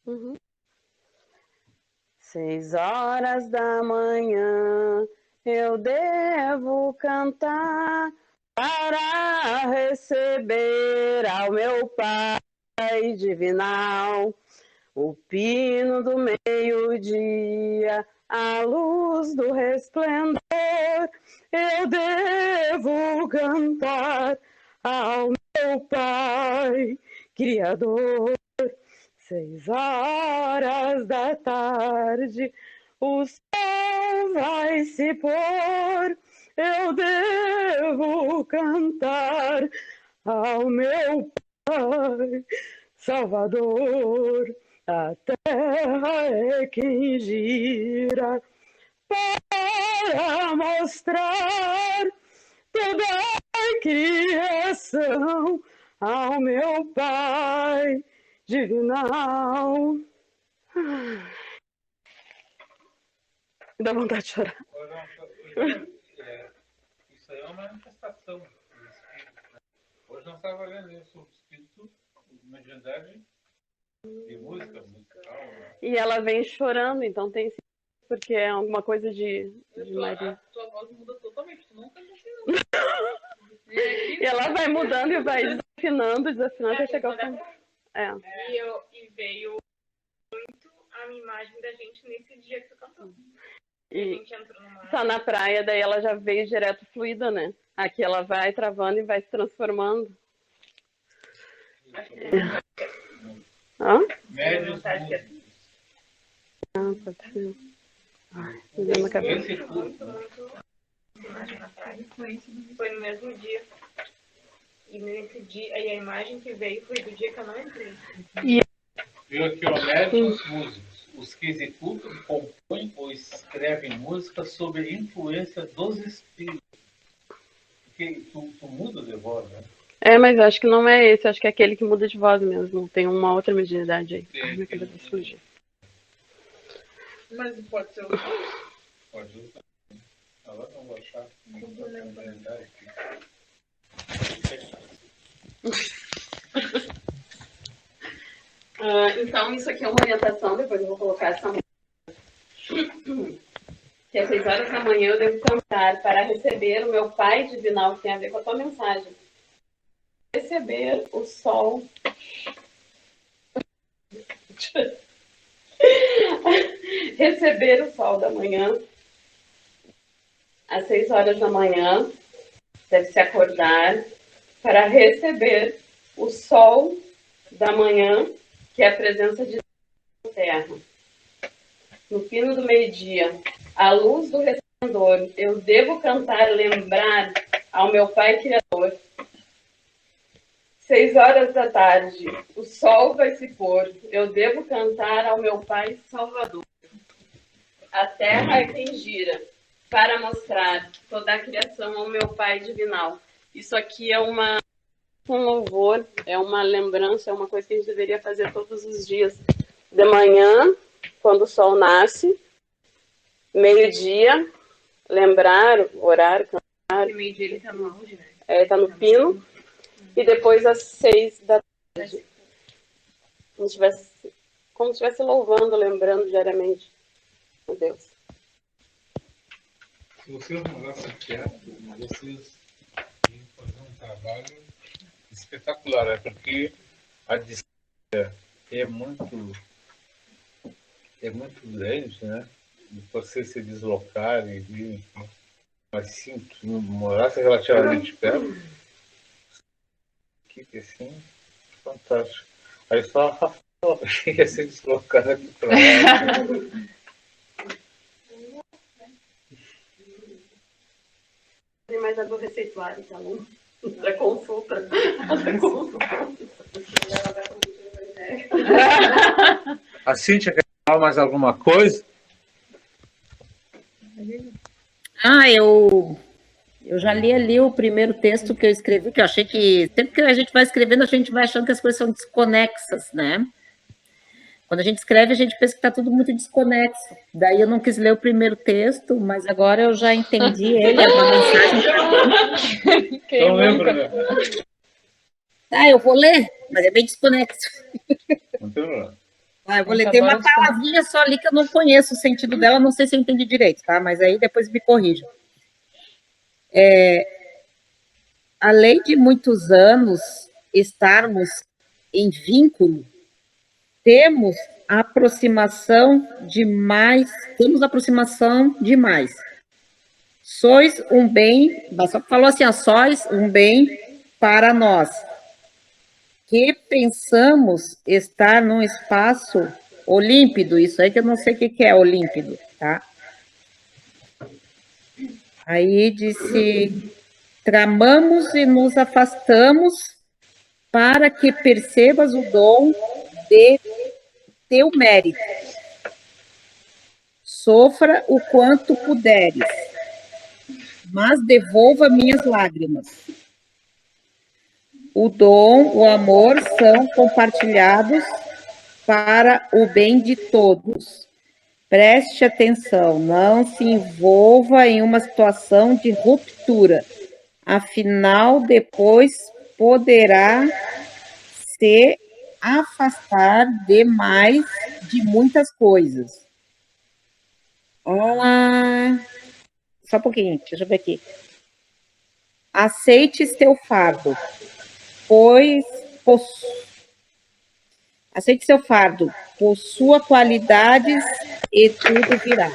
Uhum. 6 horas da manhã eu devo cantar para receber ao meu Pai divinal o pino do meio-dia, a luz do resplendor. Eu devo cantar ao meu Pai Criador. 6 horas da tarde, o sol vai se pôr. Eu devo cantar ao meu Pai Salvador. A terra é quem gira para mostrar toda a criação ao meu Pai divinal. Dá vontade de chorar. Isso aí é uma manifestação do Espírito. Né? Hoje nós estávamos lendo isso, o Espírito, mediunidade de música, musical. Né? E ela vem chorando, então tem porque é alguma coisa de Maria. A tua voz muda totalmente, tu nunca E ela vai mudando e vai desafinando até chegar ao fim. E veio muito a imagem da gente nesse dia que tu cantou. E a gente entrou numa... tá na praia, daí ela já veio direto fluida, né? Aqui ela vai travando e vai se transformando. Hã? Médios Pode ser. Na cabeça. Foi no mesmo dia. E nesse dia, aí a imagem que veio foi do dia que eu não entrei. Viu aqui, ó, médios músicos, os que executam, compõem ou escrevem música sob a influência dos espíritos. Porque tu muda de voz, né? É, mas eu acho que não é esse, acho que é aquele que muda de voz mesmo. Tem uma outra mediunidade aí. É, Minha cabeça explodiu. Mas pode ser o Pode usar. Agora não vou achar. Então, isso aqui é uma orientação, depois eu vou colocar essa música. Que às 6 horas da manhã eu devo cantar para receber o meu Pai divinal, que tem a ver com a tua mensagem. Receber o sol. Receber o sol da manhã. Às 6 horas da manhã, deve se acordar para receber o sol da manhã, que é a presença de Deus na terra. No pino do meio-dia, a luz do resplendor, eu devo cantar, lembrar ao meu Pai Criador. 6 horas da tarde, o sol vai se pôr, eu devo cantar ao meu Pai Salvador. A terra é quem gira, para mostrar toda a criação ao meu Pai divinal. Isso aqui é um louvor, é uma lembrança, é uma coisa que a gente deveria fazer todos os dias. De manhã, quando o sol nasce, meio-dia, lembrar, orar, cantar. E meio-dia ele tá no auge, né? Tá no pino. E depois às 6 da tarde. Como se estivesse louvando, lembrando diariamente a Deus. Se vocês não gostam de teatro, vocês iam fazer um trabalho espetacular, né? Porque a distância é muito grande, né? De você se deslocar e vir. Mas sim, tu morasse relativamente perto, que assim, fantástico. Aí só a Rafael ia se deslocar aqui para lá. Tem mais água receituária, então, para consulta. A Cíntia quer falar mais alguma coisa? Eu já li ali o primeiro texto que eu escrevi, que eu achei que sempre que a gente vai escrevendo, a gente vai achando que as coisas são desconexas, né? Quando a gente escreve, a gente pensa que está tudo muito desconexo. Daí eu não quis ler o primeiro texto, mas agora eu já entendi ele, é uma mensagem para mim. Não lembro, né? Eu vou ler, mas é bem desconexo. Não tem problema. Eu vou ler. Tem uma palavrinha só ali que eu não conheço o sentido dela, não sei se eu entendi direito, tá? Mas aí depois me corrijam. Além de muitos anos estarmos em vínculo, temos aproximação demais. Sois um bem, só falou assim, sois um bem para nós, que pensamos estar num espaço olímpido, isso aí que eu não sei o que é olímpido, tá? Aí disse, tramamos e nos afastamos para que percebas o dom de teu mérito. Sofra o quanto puderes, mas devolva minhas lágrimas. O dom, o amor são compartilhados para o bem de todos. Preste atenção, não se envolva em uma situação de ruptura, afinal, depois poderá se afastar demais de muitas coisas. Só um pouquinho, deixa eu ver aqui. Aceite teu fardo, aceite seu fardo, possua qualidades e tudo virá.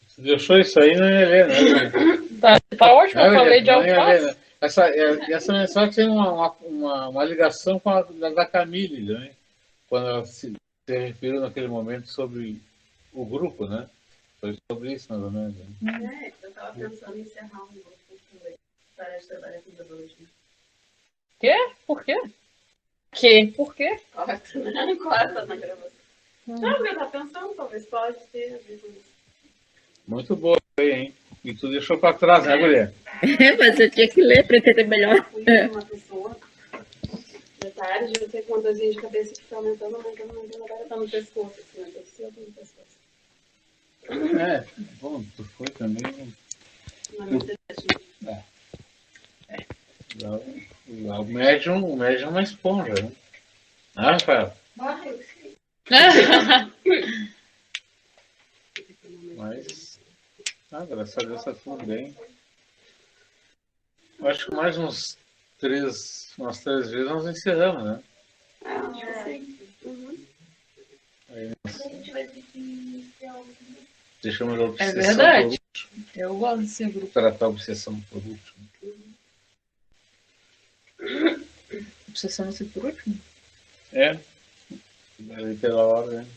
Você deixou isso aí, não ia ler, né? Tá ótimo, eu falei de alface. Essa mensagem tem uma ligação com a da Camille, né? Quando ela se referiu naquele momento sobre o grupo, né? Foi sobre isso, mais ou menos. Né? Eu estava pensando em encerrar um grupo também. Parar de trabalhar com biologia. Quê? Por quê? Por quê? Corta na gravação. Não, porque eu estava pensando, talvez pode ter a ver com isso. Muito boa aí, hein? E tu deixou para trás, né, mulher? Mas eu tinha que ler para entender melhor. Fui uma pessoa de tarde, eu sei com uma dorzinha de cabeça que está aumentando, agora está no pescoço, assim, eu desci no pescoço. Bom, tu foi também. O médium é uma esponja, né? Rafael? Mas, graças a Deus está tudo bem. Eu acho que mais umas três vezes nós encerramos, né? Aí deixamos a obsessão. É verdade. Eu gosto desse grupo. Tratar a obsessão por último. Obsessão ser por último? Pela hora, né?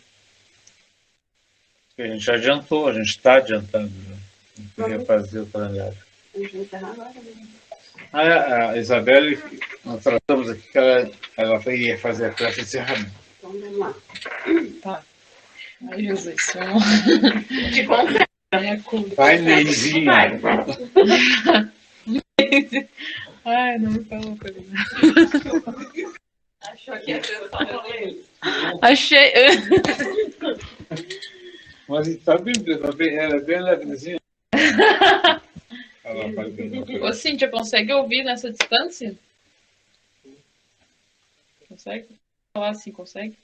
A gente já adiantou, a gente está adiantando já. A gente fazer o calendário. A gente vai encerrar agora, né? A Isabelle, nós tratamos aqui que ela ia fazer a festa de encerramento. Então vamos lá. Tá. Ai, Jesus. De conta. Vai, Neizinha. Ai, não me falou coisa. Achou que ia ser só pra ele. Achei. Mas está bem, ela é bem levezinha. Ô, Cíntia, consegue ouvir nessa distância? Consegue? Falar assim, consegue?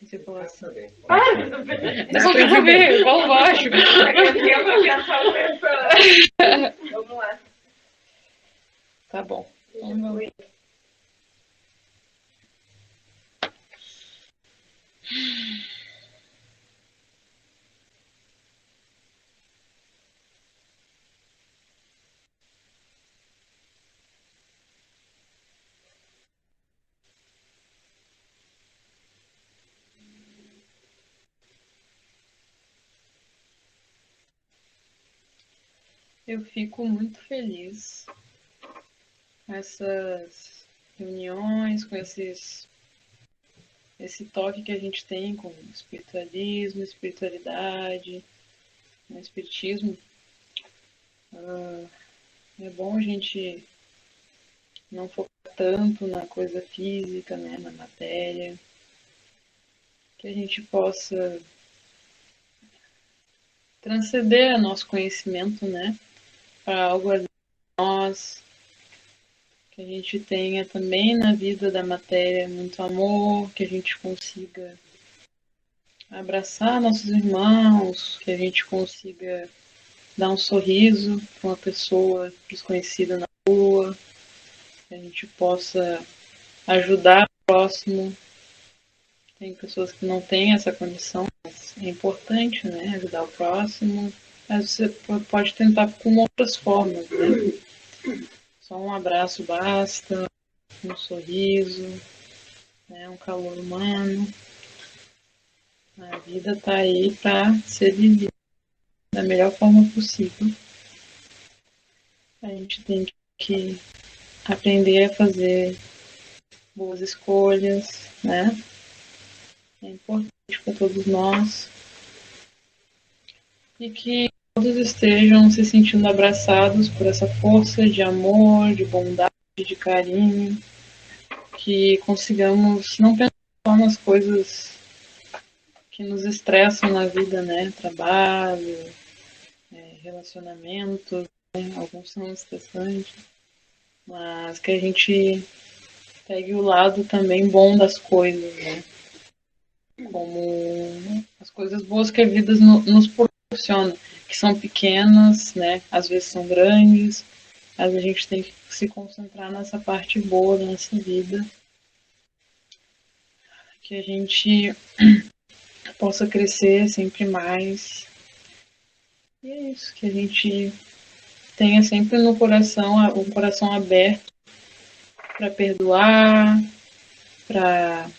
Você falar assim. Dá pra ver, igual baixo. Vamos lá. Tá bom. Eu fico muito feliz com essas reuniões, com esses esse toque que a gente tem com espiritualismo, espiritualidade, né, espiritismo. É bom a gente não focar tanto na coisa física, né, na matéria, que a gente possa transcender nosso conhecimento, né, para algo além de nós, que a gente tenha também na vida da matéria muito amor, que a gente consiga abraçar nossos irmãos, que a gente consiga dar um sorriso para uma pessoa desconhecida na rua, que a gente possa ajudar o próximo. Tem pessoas que não têm essa condição, mas é importante, né, ajudar o próximo. Mas você pode tentar com outras formas, né? Só um abraço basta, um sorriso, né, um calor humano. A vida está aí para ser vivida da melhor forma possível. A gente tem que aprender a fazer boas escolhas, né? É importante para todos nós. E que todos estejam se sentindo abraçados por essa força de amor, de bondade, de carinho. Que consigamos não pensar só nas coisas que nos estressam na vida, né? Trabalho, relacionamentos, né? Alguns são estressantes, mas que a gente pegue o lado também bom das coisas, né? Como as coisas boas que a vida nos proporciona, que são pequenas, né? Às vezes são grandes, mas a gente tem que se concentrar nessa parte boa da nossa vida, que a gente possa crescer sempre mais. E é isso, que a gente tenha sempre no coração, um coração aberto para perdoar, para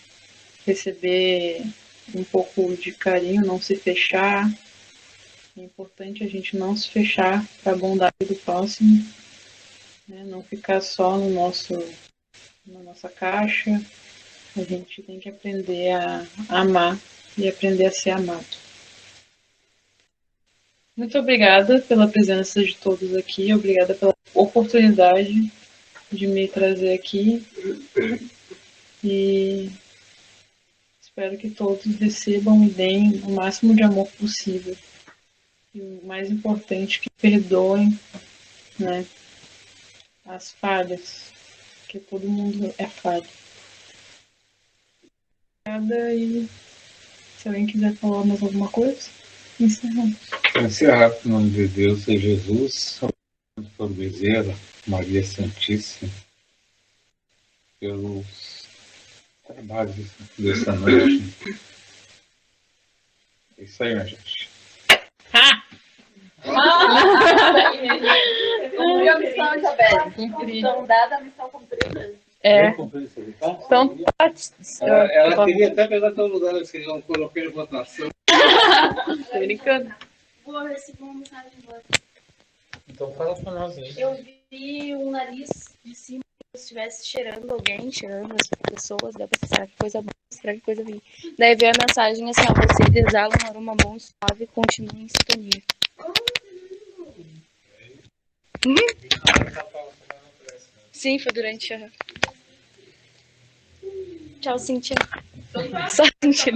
receber um pouco de carinho, não se fechar. É importante a gente não se fechar para a bondade do próximo, né? Não ficar só na nossa caixa. A gente tem que aprender a amar e aprender a ser amado. Muito obrigada pela presença de todos aqui, obrigada pela oportunidade de me trazer aqui e espero que todos recebam e deem o máximo de amor possível. E o mais importante, que perdoem, né, as falhas, porque todo mundo é falho. Obrigada, e se alguém quiser falar mais alguma coisa, encerramos. Para encerrar, em nome de Deus e Jesus, por Bezerra, Maria Santíssima, pelos trabalhos dessa noite. É isso aí, minha gente. Cumpriu a missão, Isabela. Missão dada, missão cumprida. Então, ela queria até pegar teu lugar, vocês não coloquei em votação. Tô brincando. Vou receber uma mensagem agora. Então fala pra nós aí. Eu vi um nariz de cima, se estivesse cheirando alguém, cheirando as pessoas, dá pra será que coisa boa, será que coisa ruim. Daí veio a mensagem assim, ó, vocês exalam um aroma bom e suave, continuem em sintonia. Sim, foi durante a... Tchau, Cíntia. Só Cíntia.